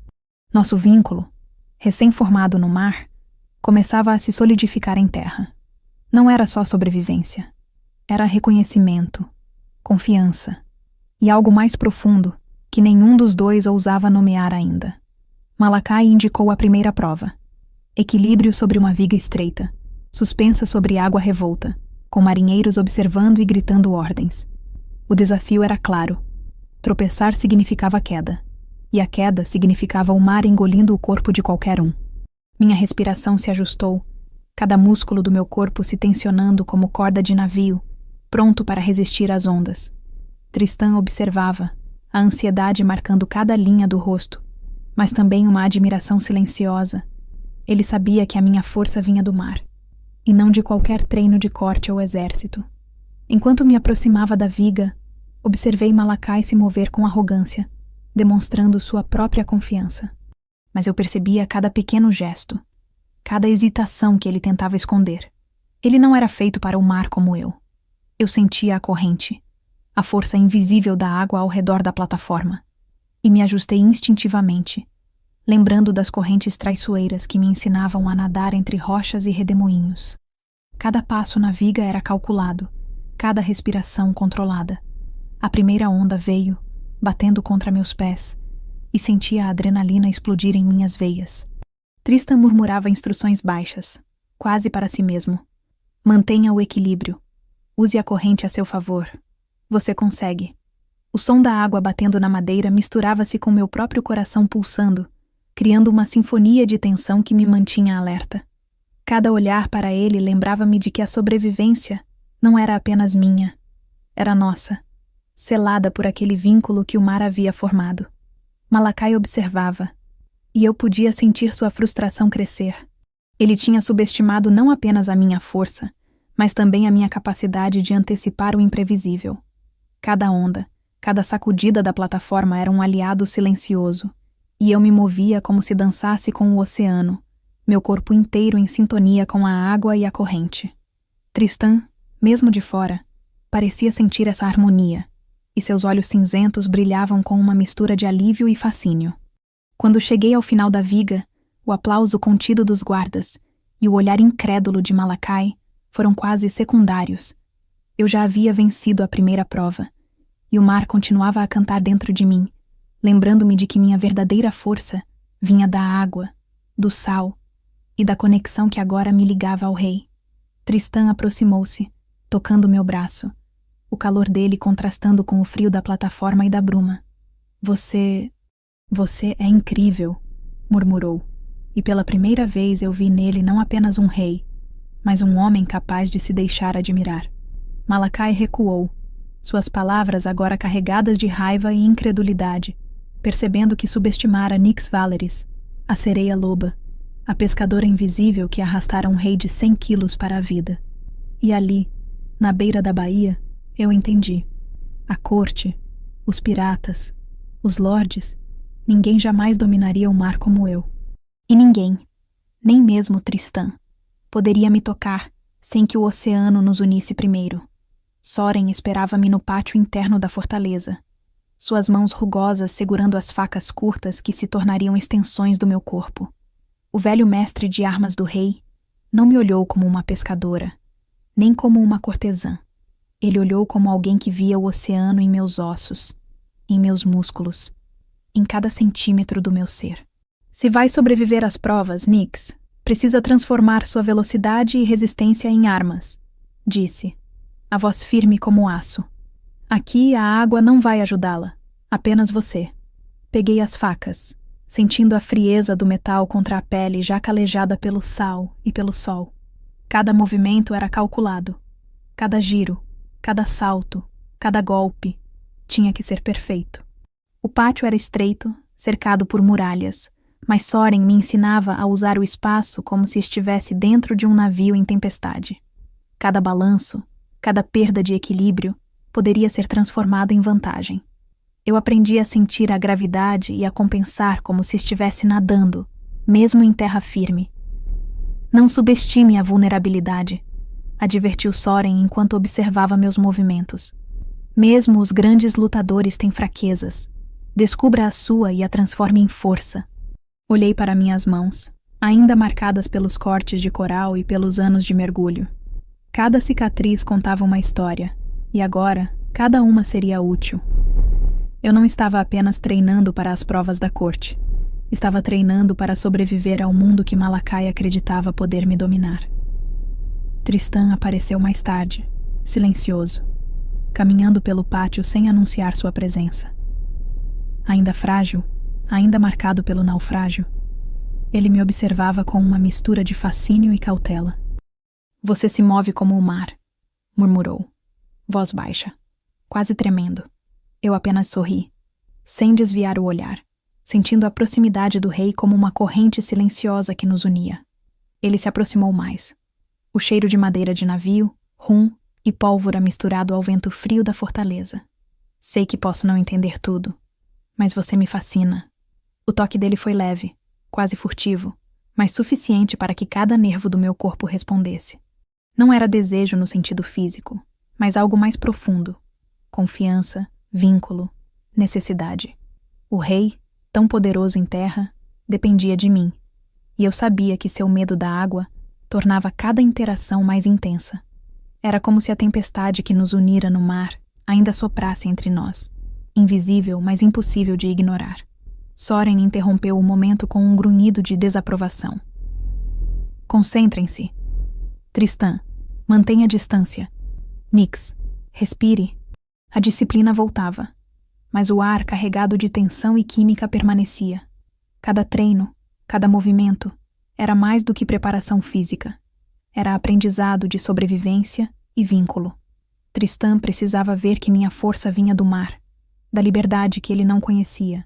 Nosso vínculo, recém-formado no mar, começava a se solidificar em terra. Não era só sobrevivência. Era reconhecimento, confiança e algo mais profundo que nenhum dos dois ousava nomear ainda. Malakai indicou a primeira prova. Equilíbrio sobre uma viga estreita, suspensa sobre água revolta, com marinheiros observando e gritando ordens. O desafio era claro. Tropeçar significava queda, e a queda significava o mar engolindo o corpo de qualquer um. Minha respiração se ajustou, cada músculo do meu corpo se tensionando como corda de navio, pronto para resistir às ondas. Tristan observava, a ansiedade marcando cada linha do rosto, mas também uma admiração silenciosa. Ele sabia que a minha força vinha do mar, e não de qualquer treino de corte ou exército. Enquanto me aproximava da viga, observei Malakai se mover com arrogância, demonstrando sua própria confiança. Mas eu percebia cada pequeno gesto, cada hesitação que ele tentava esconder. Ele não era feito para o mar como eu. Eu sentia a corrente, a força invisível da água ao redor da plataforma, e me ajustei instintivamente, lembrando das correntes traiçoeiras que me ensinavam a nadar entre rochas e redemoinhos. Cada passo na viga era calculado, cada respiração controlada. A primeira onda veio, batendo contra meus pés, e sentia a adrenalina explodir em minhas veias. Tristan murmurava instruções baixas, quase para si mesmo. Mantenha o equilíbrio. Use a corrente a seu favor. Você consegue. O som da água batendo na madeira misturava-se com meu próprio coração pulsando, criando uma sinfonia de tensão que me mantinha alerta. Cada olhar para ele lembrava-me de que a sobrevivência não era apenas minha, era nossa, selada por aquele vínculo que o mar havia formado. Malakai observava, e eu podia sentir sua frustração crescer. Ele tinha subestimado não apenas a minha força, mas também a minha capacidade de antecipar o imprevisível. Cada onda, cada sacudida da plataforma era um aliado silencioso, e eu me movia como se dançasse com o oceano, meu corpo inteiro em sintonia com a água e a corrente. Tristan, mesmo de fora, parecia sentir essa harmonia, e seus olhos cinzentos brilhavam com uma mistura de alívio e fascínio. Quando cheguei ao final da viga, o aplauso contido dos guardas e o olhar incrédulo de Malakai foram quase secundários. Eu já havia vencido a primeira prova, e o mar continuava a cantar dentro de mim, lembrando-me de que minha verdadeira força vinha da água, do sal e da conexão que agora me ligava ao rei. Tristan aproximou-se, tocando meu braço, o calor dele contrastando com o frio da plataforma e da bruma. Você é incrível, murmurou, e pela primeira vez eu vi nele não apenas um rei, mas um homem capaz de se deixar admirar. Malakai recuou, suas palavras agora carregadas de raiva e incredulidade, percebendo que subestimara Nyx Valeris, a sereia loba, a pescadora invisível que arrastara um rei de 100 quilos para a vida. E ali, na beira da baía, eu entendi. A corte, os piratas, os lordes, ninguém jamais dominaria o mar como eu. E ninguém, nem mesmo Tristan, poderia me tocar sem que o oceano nos unisse primeiro. Soren esperava-me no pátio interno da fortaleza, suas mãos rugosas segurando as facas curtas que se tornariam extensões do meu corpo. O velho mestre de armas do rei não me olhou como uma pescadora, nem como uma cortesã. Ele olhou como alguém que via o oceano em meus ossos, em meus músculos, em cada centímetro do meu ser. Se vai sobreviver às provas, Nyx, precisa transformar sua velocidade e resistência em armas, disse, a voz firme como aço. Aqui a água não vai ajudá-la, apenas você. Peguei as facas, sentindo a frieza do metal contra a pele já calejada pelo sal e pelo sol. Cada movimento era calculado. Cada giro, cada salto, cada golpe tinha que ser perfeito. O pátio era estreito, cercado por muralhas, mas Soren me ensinava a usar o espaço como se estivesse dentro de um navio em tempestade. Cada balanço, cada perda de equilíbrio poderia ser transformado em vantagem. Eu aprendi a sentir a gravidade e a compensar como se estivesse nadando, mesmo em terra firme. Não subestime a vulnerabilidade, advertiu Soren enquanto observava meus movimentos. Mesmo os grandes lutadores têm fraquezas. Descubra a sua e a transforme em força. Olhei para minhas mãos, ainda marcadas pelos cortes de coral e pelos anos de mergulho. Cada cicatriz contava uma história, e agora cada uma seria útil. Eu não estava apenas treinando para as provas da corte. Estava treinando para sobreviver ao mundo que Malakai acreditava poder me dominar. Tristan apareceu mais tarde, silencioso, caminhando pelo pátio sem anunciar sua presença. Ainda frágil, ainda marcado pelo naufrágio. Ele me observava com uma mistura de fascínio e cautela. "Você se move como o mar", murmurou, voz baixa, quase tremendo. Eu apenas sorri, sem desviar o olhar, sentindo a proximidade do rei como uma corrente silenciosa que nos unia. Ele se aproximou mais. O cheiro de madeira de navio, rum e pólvora misturado ao vento frio da fortaleza. "Sei que posso não entender tudo, mas você me fascina." O toque dele foi leve, quase furtivo, mas suficiente para que cada nervo do meu corpo respondesse. Não era desejo no sentido físico, mas algo mais profundo. Confiança, vínculo, necessidade. O rei, tão poderoso em terra, dependia de mim, e eu sabia que seu medo da água tornava cada interação mais intensa. Era como se a tempestade que nos unira no mar ainda soprasse entre nós, invisível, mas impossível de ignorar. Soren interrompeu o momento com um grunhido de desaprovação. "Concentrem-se. Tristan, mantenha distância. Nyx, respire." A disciplina voltava, mas o ar carregado de tensão e química permanecia. Cada treino, cada movimento, era mais do que preparação física. Era aprendizado de sobrevivência e vínculo. Tristan precisava ver que minha força vinha do mar, da liberdade que ele não conhecia,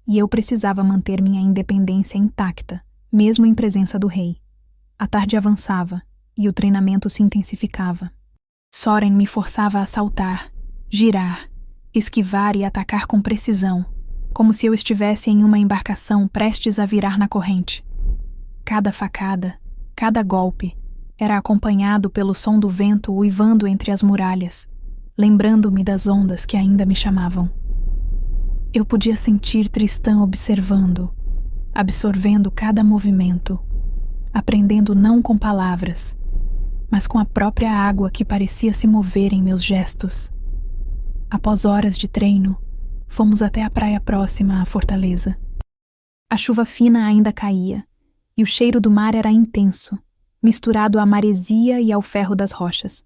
e eu precisava manter minha independência intacta, mesmo em presença do rei. A tarde avançava, e o treinamento se intensificava. Soren me forçava a saltar, girar, esquivar e atacar com precisão, como se eu estivesse em uma embarcação prestes a virar na corrente. Cada facada, cada golpe, era acompanhado pelo som do vento uivando entre as muralhas, lembrando-me das ondas que ainda me chamavam. Eu podia sentir Tristan observando, absorvendo cada movimento, aprendendo não com palavras, mas com a própria água que parecia se mover em meus gestos. Após horas de treino, fomos até a praia próxima à fortaleza. A chuva fina ainda caía, e o cheiro do mar era intenso, misturado à maresia e ao ferro das rochas.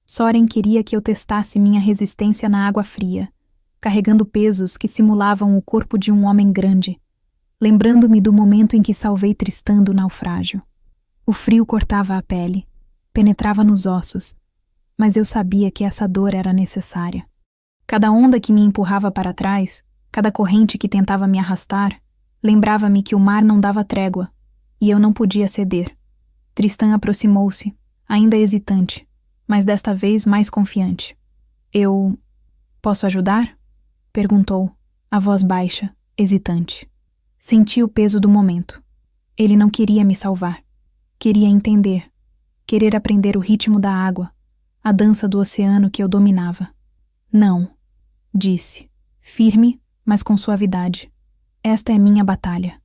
Soren queria que eu testasse minha resistência na água fria, carregando pesos que simulavam o corpo de um homem grande, lembrando-me do momento em que salvei Tristan do naufrágio. O frio cortava a pele, penetrava nos ossos, mas eu sabia que essa dor era necessária. Cada onda que me empurrava para trás, cada corrente que tentava me arrastar, lembrava-me que o mar não dava trégua, e eu não podia ceder. Tristan aproximou-se, ainda hesitante, mas desta vez mais confiante. "Eu posso ajudar?" perguntou, a voz baixa, hesitante. Senti o peso do momento. Ele não queria me salvar. Queria entender, querer aprender o ritmo da água, a dança do oceano que eu dominava. "Não", disse, firme, mas com suavidade. "Esta é minha batalha.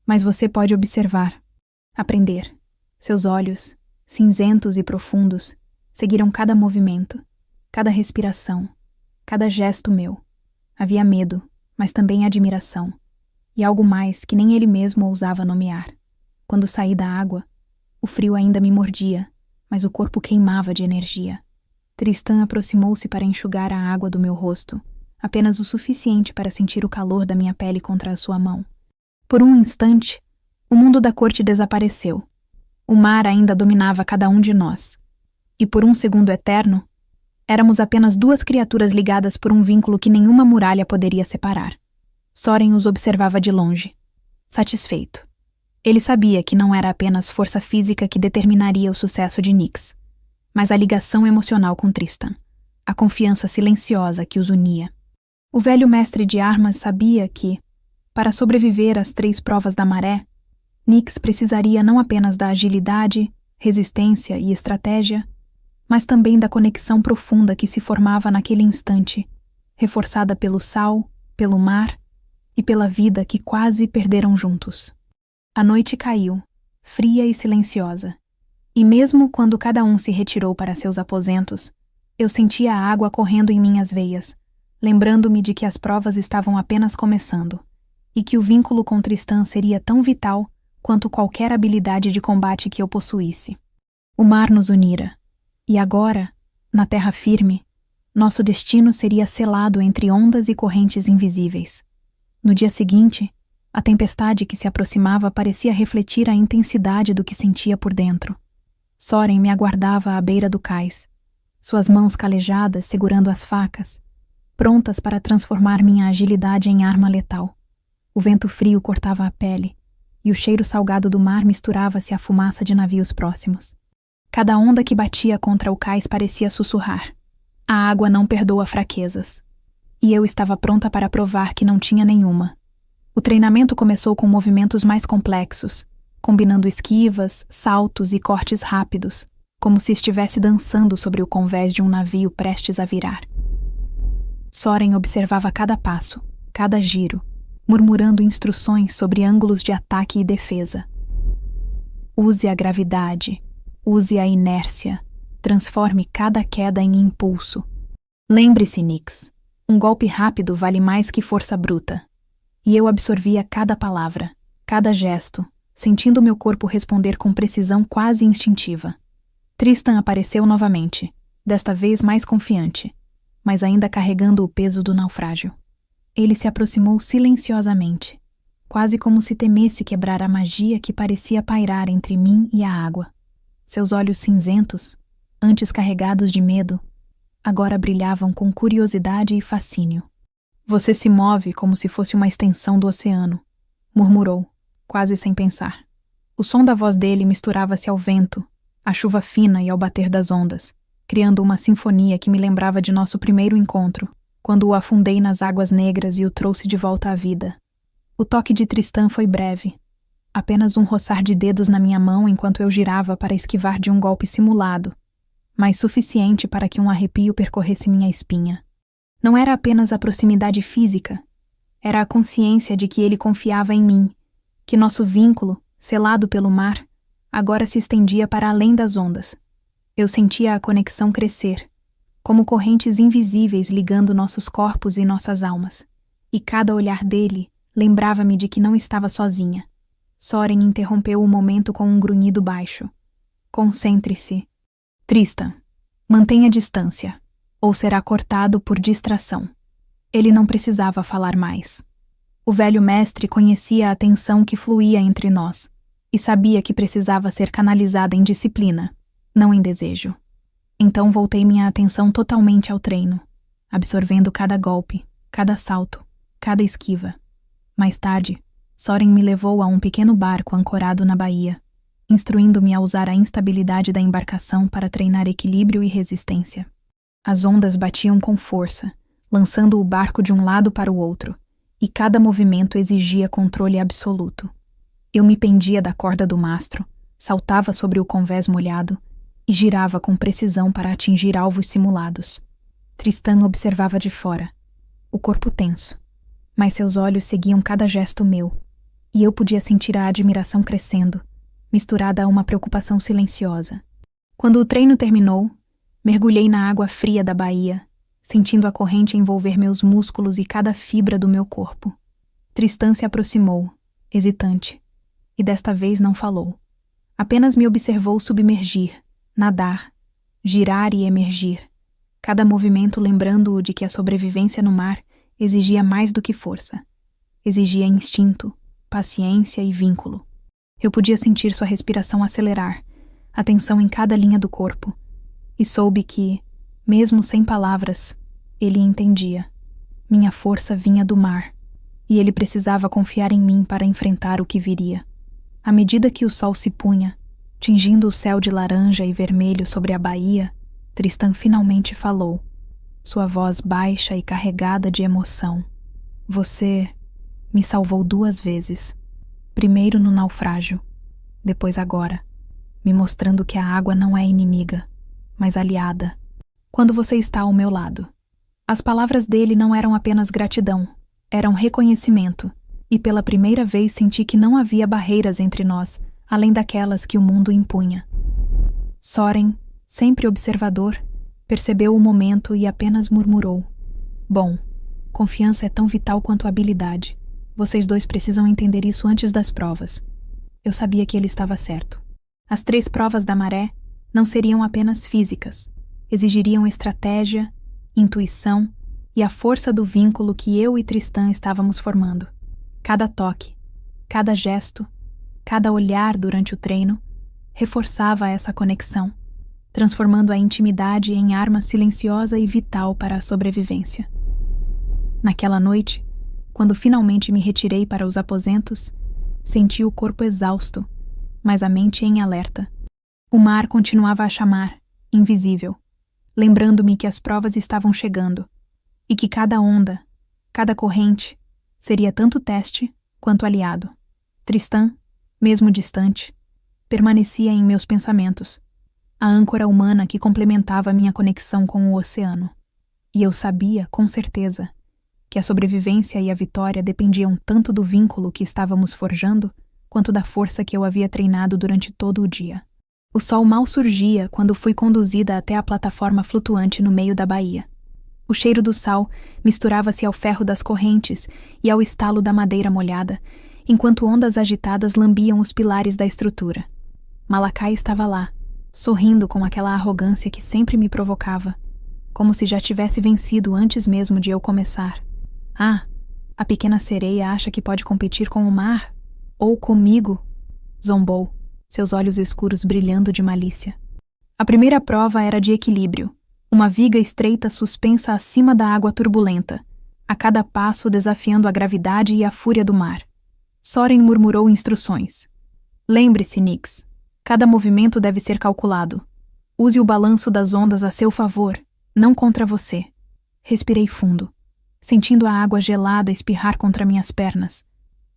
Mas você pode observar, aprender." Seus olhos, cinzentos e profundos, seguiram cada movimento, cada respiração, cada gesto meu. Havia medo, mas também admiração, e algo mais que nem ele mesmo ousava nomear. Quando saí da água, o frio ainda me mordia, mas o corpo queimava de energia. Tristan aproximou-se para enxugar a água do meu rosto, apenas o suficiente para sentir o calor da minha pele contra a sua mão. Por um instante, o mundo da corte desapareceu. O mar ainda dominava cada um de nós. E por um segundo eterno, éramos apenas duas criaturas ligadas por um vínculo que nenhuma muralha poderia separar. Soren os observava de longe, satisfeito. Ele sabia que não era apenas força física que determinaria o sucesso de Nyx, mas a ligação emocional com Tristan, a confiança silenciosa que os unia. O velho mestre de armas sabia que, para sobreviver às 3 provas da maré, Nyx precisaria não apenas da agilidade, resistência e estratégia, mas também da conexão profunda que se formava naquele instante, reforçada pelo sal, pelo mar e pela vida que quase perderam juntos. A noite caiu, fria e silenciosa, e mesmo quando cada um se retirou para seus aposentos, eu sentia a água correndo em minhas veias, lembrando-me de que as provas estavam apenas começando, e que o vínculo com Tristan seria tão vital quanto qualquer habilidade de combate que eu possuísse. O mar nos unira, e agora, na terra firme, nosso destino seria selado entre ondas e correntes invisíveis. No dia seguinte, A tempestade que se aproximava parecia refletir a intensidade do que sentia por dentro. Soren me aguardava à beira do cais, suas mãos calejadas segurando as facas, prontas para transformar minha agilidade em arma letal. O vento frio cortava a pele, e o cheiro salgado do mar misturava-se à fumaça de navios próximos. Cada onda que batia contra o cais parecia sussurrar: a água não perdoa fraquezas. E eu estava pronta para provar que não tinha nenhuma. O treinamento começou com movimentos mais complexos, combinando esquivas, saltos e cortes rápidos, como se estivesse dançando sobre o convés de um navio prestes a virar. Soren observava cada passo, cada giro, murmurando instruções sobre ângulos de ataque e defesa. Use a gravidade, use a inércia, transforme cada queda em impulso. Lembre-se, Nix, um golpe rápido vale mais que força bruta. E eu absorvia cada palavra, cada gesto, sentindo meu corpo responder com precisão quase instintiva. Tristan apareceu novamente, desta vez mais confiante, mas ainda carregando o peso do naufrágio. Ele se aproximou silenciosamente, quase como se temesse quebrar a magia que parecia pairar entre mim e a água. Seus olhos cinzentos, antes carregados de medo, agora brilhavam com curiosidade e fascínio. Você se move como se fosse uma extensão do oceano, murmurou, quase sem pensar. O som da voz dele misturava-se ao vento, à chuva fina e ao bater das ondas, criando uma sinfonia que me lembrava de nosso primeiro encontro, quando o afundei nas águas negras e o trouxe de volta à vida. O toque de Tristan foi breve, apenas um roçar de dedos na minha mão enquanto eu girava para esquivar de um golpe simulado, mas suficiente para que um arrepio percorresse minha espinha. Não era apenas a proximidade física, era a consciência de que ele confiava em mim, que nosso vínculo, selado pelo mar, agora se estendia para além das ondas. Eu sentia a conexão crescer, como correntes invisíveis ligando nossos corpos e nossas almas, e cada olhar dele lembrava-me de que não estava sozinha. Soren interrompeu o momento com um grunhido baixo. Concentre-se. Tristan, mantenha distância, ou será cortado por distração. Ele não precisava falar mais. O velho mestre conhecia a tensão que fluía entre nós, e sabia que precisava ser canalizada em disciplina, não em desejo. Então voltei minha atenção totalmente ao treino, absorvendo cada golpe, cada salto, cada esquiva. Mais tarde, Soren me levou a um pequeno barco ancorado na baía, instruindo-me a usar a instabilidade da embarcação para treinar equilíbrio e resistência. As ondas batiam com força, lançando o barco de um lado para o outro, e cada movimento exigia controle absoluto. Eu me pendia da corda do mastro, saltava sobre o convés molhado e girava com precisão para atingir alvos simulados. Tristan observava de fora, o corpo tenso, mas seus olhos seguiam cada gesto meu, e eu podia sentir a admiração crescendo, misturada a uma preocupação silenciosa. Quando o treino terminou, mergulhei na água fria da baía, sentindo a corrente envolver meus músculos e cada fibra do meu corpo. Tristan se aproximou, hesitante, e desta vez não falou. Apenas me observou submergir, nadar, girar e emergir, cada movimento lembrando-o de que a sobrevivência no mar exigia mais do que força. Exigia instinto, paciência e vínculo. Eu podia sentir sua respiração acelerar, a tensão em cada linha do corpo, e soube que, mesmo sem palavras, ele entendia. Minha força vinha do mar, e ele precisava confiar em mim para enfrentar o que viria. À medida que o sol se punha, tingindo o céu de laranja e vermelho sobre a baía, Tristan finalmente falou, sua voz baixa e carregada de emoção. Você me salvou 2 vezes. Primeiro no naufrágio, depois agora, me mostrando que a água não é inimiga, mas aliada, quando você está ao meu lado. As palavras dele não eram apenas gratidão, eram reconhecimento, e pela primeira vez senti que não havia barreiras entre nós, além daquelas que o mundo impunha. Soren, sempre observador, percebeu o momento e apenas murmurou. Bom, confiança é tão vital quanto habilidade. Vocês 2 precisam entender isso antes das provas. Eu sabia que ele estava certo. As 3 provas da maré não seriam apenas físicas. Exigiriam estratégia, intuição e a força do vínculo que eu e Tristan estávamos formando. Cada toque, Cada gesto, cada olhar durante o treino reforçava essa conexão, transformando a intimidade em arma silenciosa e vital para a sobrevivência. Naquela noite, quando finalmente me retirei para os aposentos, senti o corpo exausto, mas a mente em alerta. O mar continuava a chamar, invisível, lembrando-me que as provas estavam chegando e que cada onda, cada corrente, seria tanto teste quanto aliado. Tristan, mesmo distante, permanecia em meus pensamentos, a âncora humana que complementava minha conexão com o oceano. E eu sabia, com certeza, que a sobrevivência e a vitória dependiam tanto do vínculo que estávamos forjando, quanto da força que eu havia treinado durante todo o dia. O sol mal surgia quando fui conduzida até a plataforma flutuante no meio da baía. O cheiro do sal misturava-se ao ferro das correntes e ao estalo da madeira molhada, enquanto ondas agitadas lambiam os pilares da estrutura. Malakai estava lá, sorrindo com aquela arrogância que sempre me provocava, como se já tivesse vencido antes mesmo de eu começar. Ah, a pequena sereia acha que pode competir com o mar? Ou comigo? Zombou, seus olhos escuros brilhando de malícia. A primeira prova era de equilíbrio, uma viga estreita suspensa acima da água turbulenta, a cada passo desafiando a gravidade e a fúria do mar. Soren murmurou instruções. Lembre-se, Nix, cada movimento deve ser calculado. Use o balanço das ondas a seu favor, não contra você. Respirei fundo, sentindo a água gelada espirrar contra minhas pernas,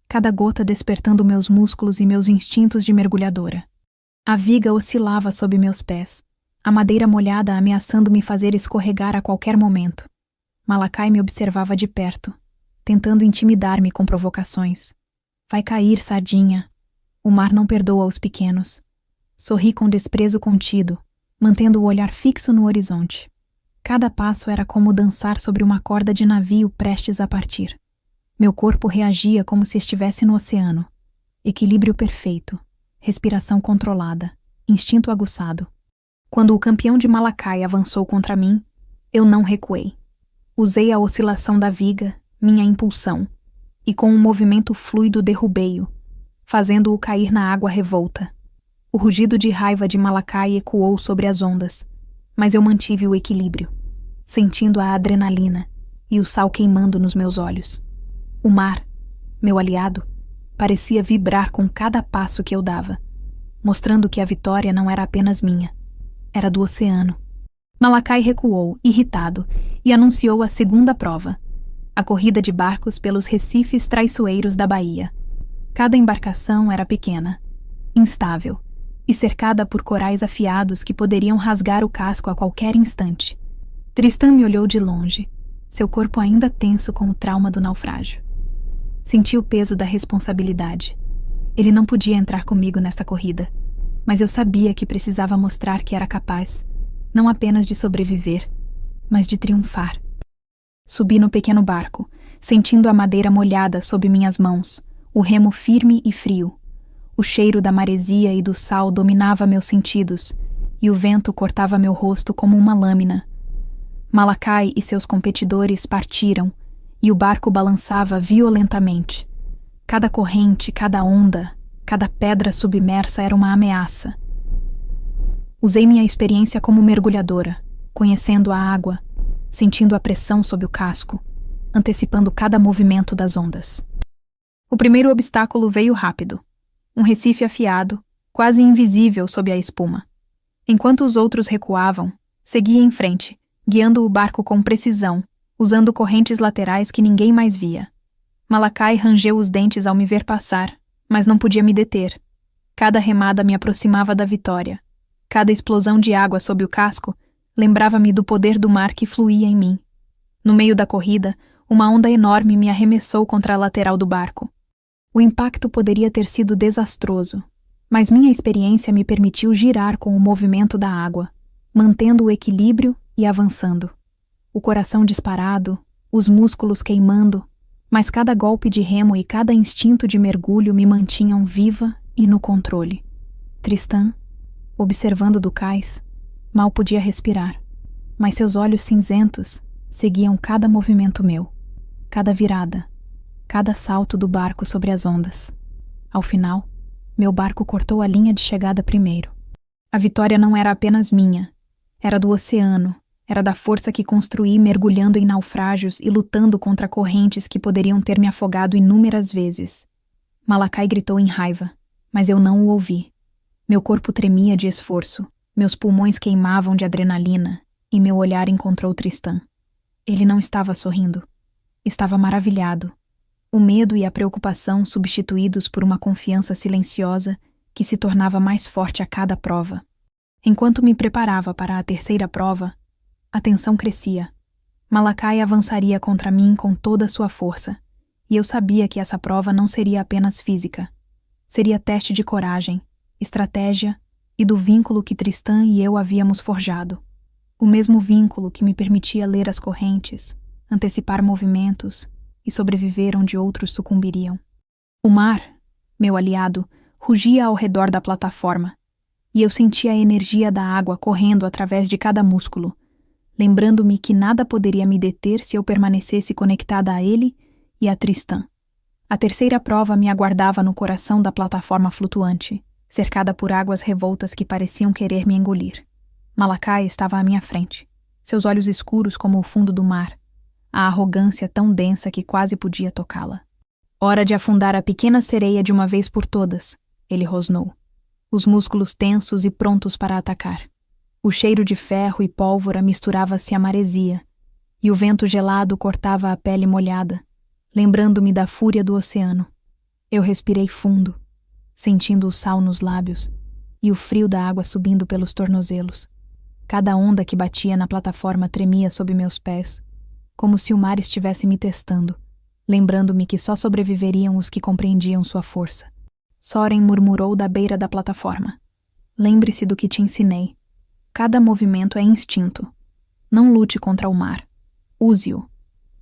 cada gota despertando meus músculos e meus instintos de mergulhadora. A viga oscilava sob meus pés, a madeira molhada ameaçando me fazer escorregar a qualquer momento. Malakai me observava de perto, tentando intimidar-me com provocações. Vai cair, sardinha. O mar não perdoa os pequenos. Sorri com desprezo contido, mantendo o olhar fixo no horizonte. Cada passo era como dançar sobre uma corda de navio prestes a partir. Meu corpo reagia como se estivesse no oceano. Equilíbrio perfeito, respiração controlada, instinto aguçado. Quando o campeão de Malakai avançou contra mim, eu não recuei. Usei a oscilação da viga, minha impulsão, e com um movimento fluido derrubei-o, fazendo-o cair na água revolta. O rugido de raiva de Malakai ecoou sobre as ondas, mas eu mantive o equilíbrio, sentindo a adrenalina e o sal queimando nos meus olhos. O mar, meu aliado, parecia vibrar com cada passo que eu dava, mostrando que a vitória não era apenas minha, era do oceano. Malakai recuou, irritado, e anunciou a segunda prova, a corrida de barcos pelos recifes traiçoeiros da baía. Cada embarcação era pequena, instável, e cercada por corais afiados que poderiam rasgar o casco a qualquer instante. Tristan me olhou de longe, seu corpo ainda tenso com o trauma do naufrágio. Senti o peso da responsabilidade. Ele não podia entrar comigo nesta corrida, mas eu sabia que precisava mostrar que era capaz, não apenas de sobreviver, mas de triunfar. Subi no pequeno barco, sentindo a madeira molhada sob minhas mãos, o remo firme e frio. O cheiro da maresia e do sal dominava meus sentidos, e o vento cortava meu rosto como uma lâmina. Malakai e seus competidores partiram, e o barco balançava violentamente. Cada corrente, cada onda, cada pedra submersa era uma ameaça. Usei minha experiência como mergulhadora, conhecendo a água, sentindo a pressão sob o casco, antecipando cada movimento das ondas. O primeiro obstáculo veio rápido. Um recife afiado, quase invisível sob a espuma. Enquanto os outros recuavam, segui em frente, guiando o barco com precisão, usando correntes laterais que ninguém mais via. Malakai rangeu os dentes ao me ver passar, mas não podia me deter. Cada remada me aproximava da vitória. Cada explosão de água sob o casco lembrava-me do poder do mar que fluía em mim. No meio da corrida, uma onda enorme me arremessou contra a lateral do barco. O impacto poderia ter sido desastroso, mas minha experiência me permitiu girar com o movimento da água, mantendo o equilíbrio e avançando. O coração disparado, os músculos queimando, mas cada golpe de remo e cada instinto de mergulho me mantinham viva e no controle. Tristan, observando do cais, mal podia respirar, mas seus olhos cinzentos seguiam cada movimento meu, cada virada, cada salto do barco sobre as ondas. Ao final, meu barco cortou a linha de chegada primeiro. A vitória não era apenas minha, era do oceano, era da força que construí mergulhando em naufrágios e lutando contra correntes que poderiam ter me afogado inúmeras vezes. Malakai gritou em raiva, mas eu não o ouvi. Meu corpo tremia de esforço, meus pulmões queimavam de adrenalina e meu olhar encontrou Tristan. Ele não estava sorrindo. Estava maravilhado. O medo e a preocupação substituídos por uma confiança silenciosa que se tornava mais forte a cada prova. Enquanto me preparava para a terceira prova, a tensão crescia. Malakai avançaria contra mim com toda a sua força, e eu sabia que essa prova não seria apenas física. Seria teste de coragem, estratégia e do vínculo que Tristan e eu havíamos forjado. O mesmo vínculo que me permitia ler as correntes, antecipar movimentos e sobreviver onde outros sucumbiriam. O mar, meu aliado, rugia ao redor da plataforma, e eu sentia a energia da água correndo através de cada músculo, lembrando-me que nada poderia me deter se eu permanecesse conectada a ele e a Tristan. A terceira prova me aguardava no coração da plataforma flutuante, cercada por águas revoltas que pareciam querer me engolir. Malakai estava à minha frente, seus olhos escuros como o fundo do mar, a arrogância tão densa que quase podia tocá-la. Hora de afundar a pequena sereia de uma vez por todas, ele rosnou, os músculos tensos e prontos para atacar. O cheiro de ferro e pólvora misturava-se à maresia, e o vento gelado cortava a pele molhada, lembrando-me da fúria do oceano. Eu respirei fundo, sentindo o sal nos lábios e o frio da água subindo pelos tornozelos. Cada onda que batia na plataforma tremia sob meus pés, como se o mar estivesse me testando, lembrando-me que só sobreviveriam os que compreendiam sua força. Soren murmurou da beira da plataforma. Lembre-se do que te ensinei. Cada movimento é instinto. Não lute contra o mar. Use-o.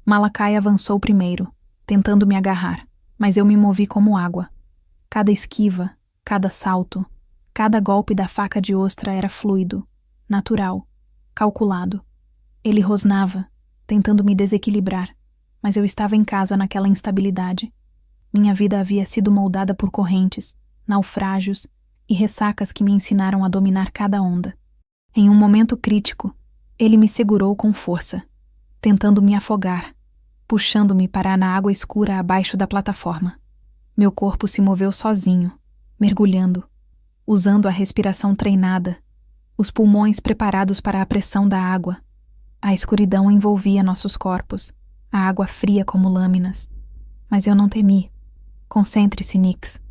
Malakai avançou primeiro, tentando me agarrar, mas eu me movi como água. Cada esquiva, cada salto, cada golpe da faca de ostra era fluido, natural, calculado. Ele rosnava, tentando me desequilibrar, mas eu estava em casa naquela instabilidade. Minha vida havia sido moldada por correntes, naufrágios e ressacas que me ensinaram a dominar cada onda. Em um momento crítico, ele me segurou com força, tentando me afogar, puxando-me para na água escura abaixo da plataforma. Meu corpo se moveu sozinho, mergulhando, usando a respiração treinada, os pulmões preparados para a pressão da água. A escuridão envolvia nossos corpos, a água fria como lâminas. Mas eu não temi. Concentre-se, Nix.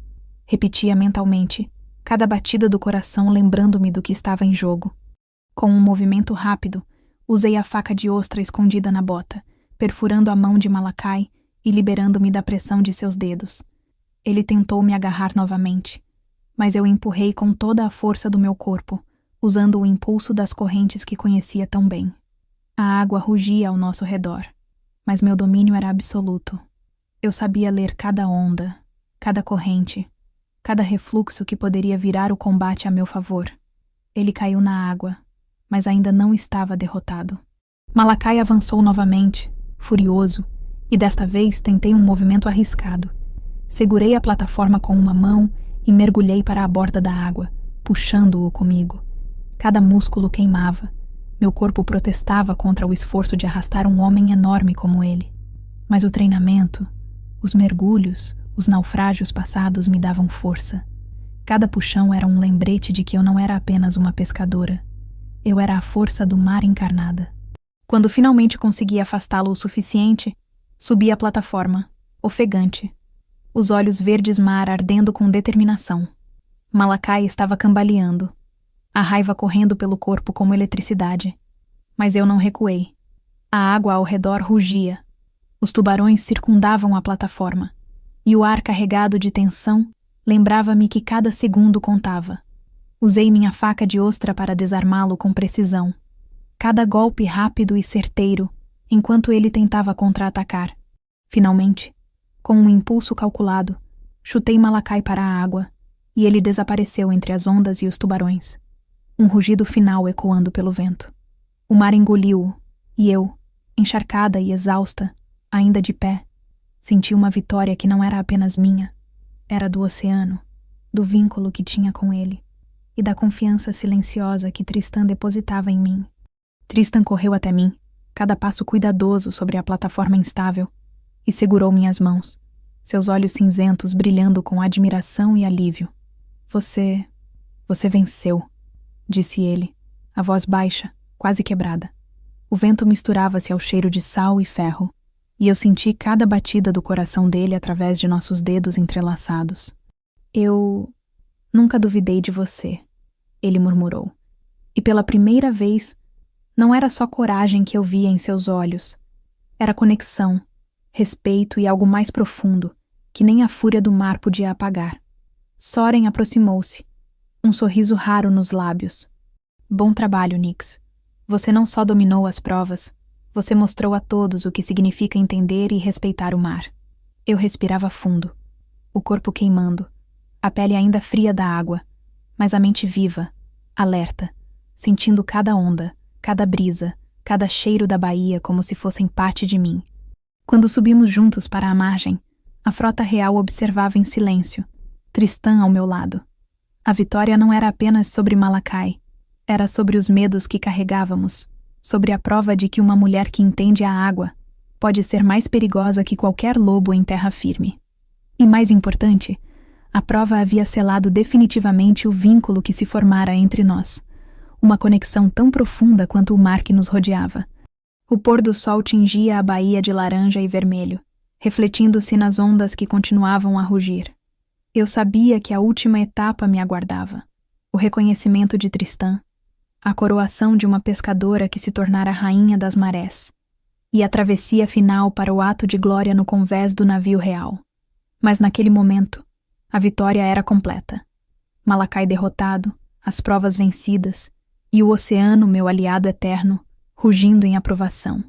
Repetia mentalmente, cada batida do coração lembrando-me do que estava em jogo. Com um movimento rápido, usei a faca de ostra escondida na bota, perfurando a mão de Malakai e liberando-me da pressão de seus dedos. Ele tentou me agarrar novamente, mas eu empurrei com toda a força do meu corpo, usando o impulso das correntes que conhecia tão bem. A água rugia ao nosso redor, mas meu domínio era absoluto. Eu sabia ler cada onda, cada corrente, cada refluxo que poderia virar o combate a meu favor. Ele caiu na água, mas ainda não estava derrotado. Malakai avançou novamente, furioso, e desta vez tentei um movimento arriscado. Segurei a plataforma com uma mão e mergulhei para a borda da água, puxando-o comigo. Cada músculo queimava. Meu corpo protestava contra o esforço de arrastar um homem enorme como ele. Mas o treinamento, os mergulhos, os naufrágios passados me davam força. Cada puxão era um lembrete de que eu não era apenas uma pescadora. Eu era a força do mar encarnada. Quando finalmente consegui afastá-lo o suficiente, subi a plataforma, ofegante, os olhos verdes-mar ardendo com determinação. Malakai estava cambaleando, a raiva correndo pelo corpo como eletricidade. Mas eu não recuei. A água ao redor rugia. Os tubarões circundavam a plataforma, e o ar carregado de tensão lembrava-me que cada segundo contava. Usei minha faca de ostra para desarmá-lo com precisão. Cada golpe rápido e certeiro, enquanto ele tentava contra-atacar. Finalmente, com um impulso calculado, chutei Malakai para a água, e ele desapareceu entre as ondas e os tubarões. Um rugido final ecoando pelo vento. O mar engoliu-o, e eu, encharcada e exausta, ainda de pé, senti uma vitória que não era apenas minha, Era do oceano, do vínculo que tinha com ele e da confiança silenciosa que Tristan depositava em mim. Tristan correu até mim, cada passo cuidadoso sobre a plataforma instável, e segurou minhas mãos, seus olhos cinzentos brilhando com admiração e alívio. Você venceu, disse ele, a voz baixa, quase quebrada. O vento misturava-se ao cheiro de sal e ferro, e eu senti cada batida do coração dele através de nossos dedos entrelaçados. Eu nunca duvidei de você, ele murmurou. E pela primeira vez, não era só coragem que eu via em seus olhos. Era conexão, respeito e algo mais profundo, que nem a fúria do mar podia apagar. Soren aproximou-se, um sorriso raro nos lábios. Bom trabalho, Nix. Você não só dominou as provas, você mostrou a todos o que significa entender e respeitar o mar. Eu respirava fundo, o corpo queimando, a pele ainda fria da água, mas a mente viva, alerta, sentindo cada onda, cada brisa, cada cheiro da baía como se fossem parte de mim. Quando subimos juntos para a margem, a frota real observava em silêncio, Tristan ao meu lado. A vitória não era apenas sobre Malakai, era sobre os medos que carregávamos, sobre a prova de que uma mulher que entende a água pode ser mais perigosa que qualquer lobo em terra firme. E mais importante, a prova havia selado definitivamente o vínculo que se formara entre nós, uma conexão tão profunda quanto o mar que nos rodeava. O pôr do sol tingia a baía de laranja e vermelho, refletindo-se nas ondas que continuavam a rugir. Eu sabia que a última etapa me aguardava, o reconhecimento de Tristan, a coroação de uma pescadora que se tornara rainha das marés, e a travessia final para o ato de glória no convés do navio real. Mas naquele momento, a vitória era completa. Malakai derrotado, as provas vencidas, e o oceano, meu aliado eterno, rugindo em aprovação.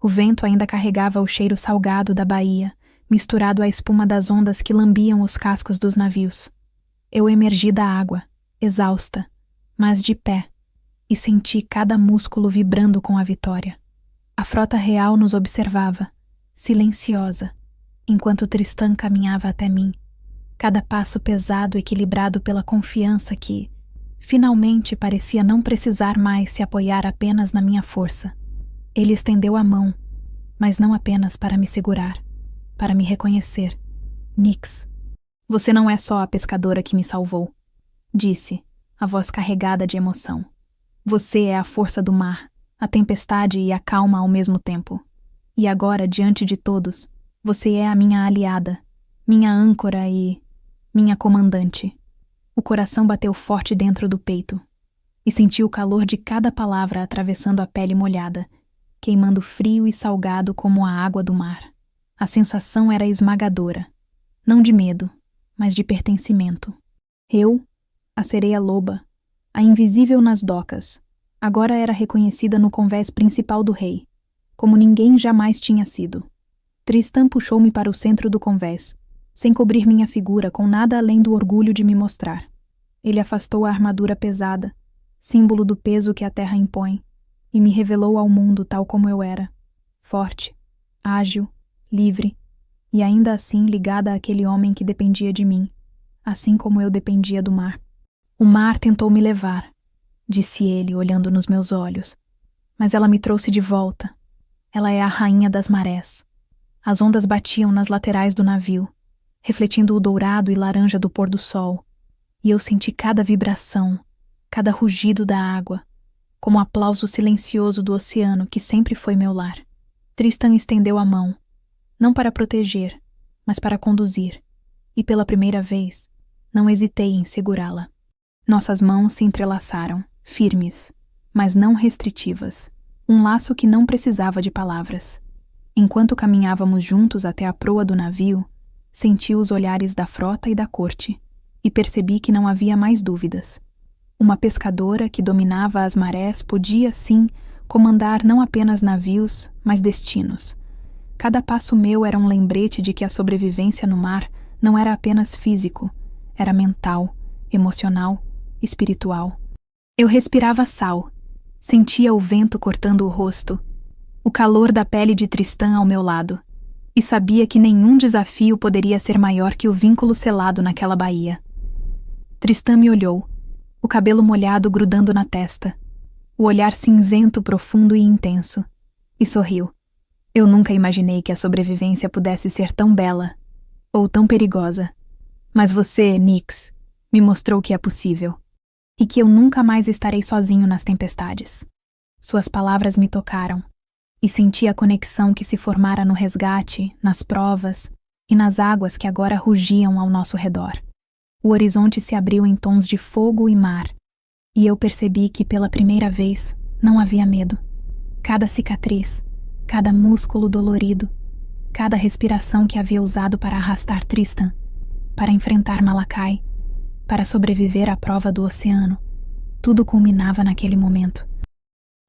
O vento ainda carregava o cheiro salgado da baía, misturado à espuma das ondas que lambiam os cascos dos navios. Eu emergi da água, exausta, mas de pé, e senti cada músculo vibrando com a vitória. A frota real nos observava, silenciosa, enquanto Tristan caminhava até mim, cada passo pesado equilibrado pela confiança que, finalmente, parecia não precisar mais se apoiar apenas na minha força. Ele estendeu a mão, mas não apenas para me segurar, para me reconhecer. Nix, você não é só a pescadora que me salvou, disse, a voz carregada de emoção. Você é a força do mar, a tempestade e a calma ao mesmo tempo. E agora, diante de todos, você é a minha aliada, minha âncora e minha comandante. O coração bateu forte dentro do peito, e senti o calor de cada palavra atravessando a pele molhada, queimando frio e salgado como a água do mar. A sensação era esmagadora, não de medo, mas de pertencimento. Eu, a sereia loba, a invisível nas docas, agora era reconhecida no convés principal do rei, como ninguém jamais tinha sido. Tristan puxou-me para o centro do convés, sem cobrir minha figura com nada além do orgulho de me mostrar. Ele afastou a armadura pesada, símbolo do peso que a terra impõe, e me revelou ao mundo tal como eu era, forte, ágil, livre, e ainda assim ligada àquele homem que dependia de mim, assim como eu dependia do mar. O mar tentou me levar, disse ele, olhando nos meus olhos, mas ela me trouxe de volta. Ela é a rainha das marés. As ondas batiam nas laterais do navio, refletindo o dourado e laranja do pôr do sol, e eu senti cada vibração, cada rugido da água, como o aplauso silencioso do oceano que sempre foi meu lar. Tristan estendeu a mão, não para proteger, mas para conduzir, e pela primeira vez, não hesitei em segurá-la. Nossas mãos se entrelaçaram, firmes, mas não restritivas, um laço que não precisava de palavras. Enquanto caminhávamos juntos até a proa do navio, senti os olhares da frota e da corte, e percebi que não havia mais dúvidas. Uma pescadora que dominava as marés podia, sim, comandar não apenas navios, mas destinos. Cada passo meu era um lembrete de que a sobrevivência no mar não era apenas físico, era mental, emocional, espiritual. Eu respirava sal, sentia o vento cortando o rosto, o calor da pele de Tristan ao meu lado, e sabia que nenhum desafio poderia ser maior que o vínculo selado naquela baía. Tristan me olhou, o cabelo molhado grudando na testa, o olhar cinzento, profundo e intenso, e sorriu. Eu nunca imaginei que a sobrevivência pudesse ser tão bela, ou tão perigosa. Mas você, Nyx, me mostrou que é possível, e que eu nunca mais estarei sozinho nas tempestades. Suas palavras me tocaram, e senti a conexão que se formara no resgate, nas provas e nas águas que agora rugiam ao nosso redor. O horizonte se abriu em tons de fogo e mar, e eu percebi que pela primeira vez não havia medo. Cada cicatriz, cada músculo dolorido, cada respiração que havia usado para arrastar Tristan, para enfrentar Malakai, para sobreviver à prova do oceano, tudo culminava naquele momento.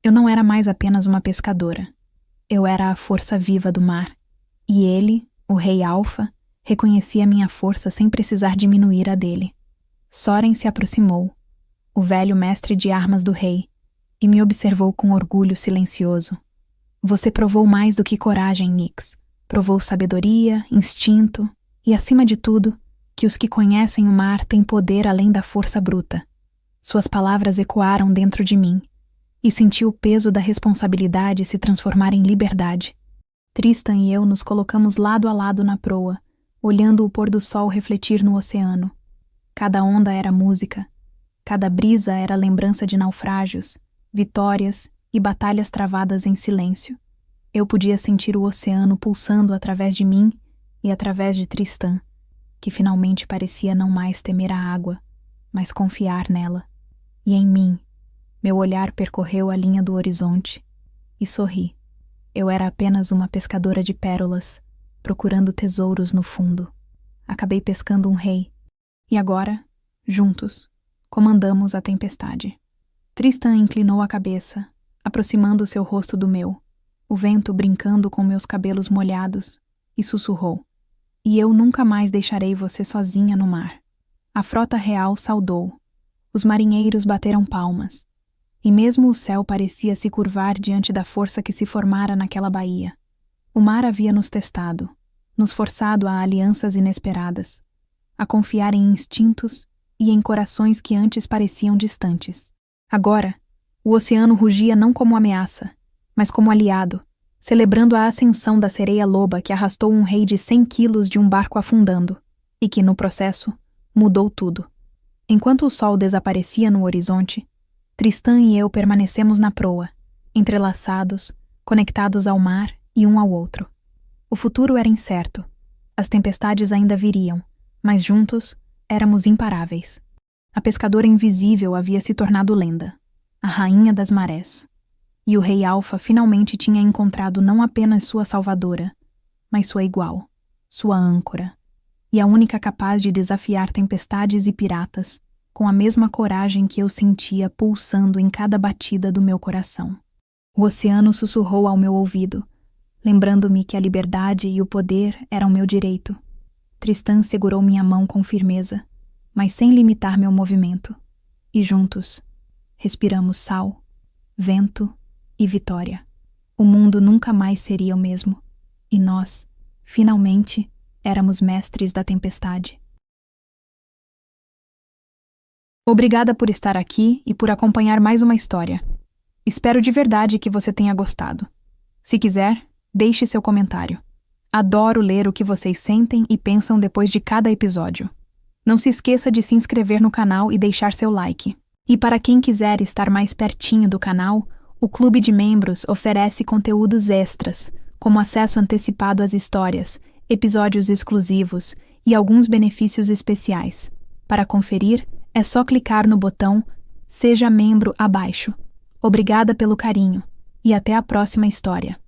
Eu não era mais apenas uma pescadora. Eu era a força viva do mar, e ele, o Rei Alfa, reconhecia minha força sem precisar diminuir a dele. Soren se aproximou, o velho mestre de armas do rei, e me observou com orgulho silencioso. Você provou mais do que coragem, Nyx. Provou sabedoria, instinto e, acima de tudo, que os que conhecem o mar têm poder além da força bruta. Suas palavras ecoaram dentro de mim, e senti o peso da responsabilidade se transformar em liberdade. Tristan e eu nos colocamos lado a lado na proa, olhando o pôr do sol refletir no oceano. Cada onda era música, cada brisa era lembrança de naufrágios, vitórias e batalhas travadas em silêncio. Eu podia sentir o oceano pulsando através de mim e através de Tristan, que finalmente parecia não mais temer a água, mas confiar nela. E em mim, meu olhar percorreu a linha do horizonte e sorri. Eu era apenas uma pescadora de pérolas, procurando tesouros no fundo. Acabei pescando um rei, e agora, juntos, comandamos a tempestade. Tristan inclinou a cabeça, aproximando seu rosto do meu, o vento brincando com meus cabelos molhados, e sussurrou: "E eu nunca mais deixarei você sozinha no mar." A frota real saudou. Os marinheiros bateram palmas, e mesmo o céu parecia se curvar diante da força que se formara naquela baía. O mar havia nos testado, nos forçado a alianças inesperadas, a confiar em instintos e em corações que antes pareciam distantes. Agora, o oceano rugia não como ameaça, mas como aliado, celebrando a ascensão da sereia-loba que arrastou um rei de 100 quilos de um barco afundando, e que, no processo, mudou tudo. Enquanto o sol desaparecia no horizonte, Tristan e eu permanecemos na proa, entrelaçados, conectados ao mar e um ao outro. O futuro era incerto. As tempestades ainda viriam, mas juntos éramos imparáveis. A pescadora invisível havia se tornado lenda, a rainha das marés. E o Rei Alfa finalmente tinha encontrado não apenas sua salvadora, mas sua igual, sua âncora, e a única capaz de desafiar tempestades e piratas, com a mesma coragem que eu sentia pulsando em cada batida do meu coração. O oceano sussurrou ao meu ouvido, lembrando-me que a liberdade e o poder eram meu direito. Tristan segurou minha mão com firmeza, mas sem limitar meu movimento, e juntos respiramos sal, vento e vitória. O mundo nunca mais seria o mesmo, e nós, finalmente, éramos mestres da tempestade. Obrigada por estar aqui e por acompanhar mais uma história. Espero de verdade que você tenha gostado. Se quiser, deixe seu comentário. Adoro ler o que vocês sentem e pensam depois de cada episódio. Não se esqueça de se inscrever no canal e deixar seu like. E para quem quiser estar mais pertinho do canal, o Clube de Membros oferece conteúdos extras, como acesso antecipado às histórias, episódios exclusivos e alguns benefícios especiais. Para conferir, é só clicar no botão Seja Membro abaixo. Obrigada pelo carinho e até a próxima história.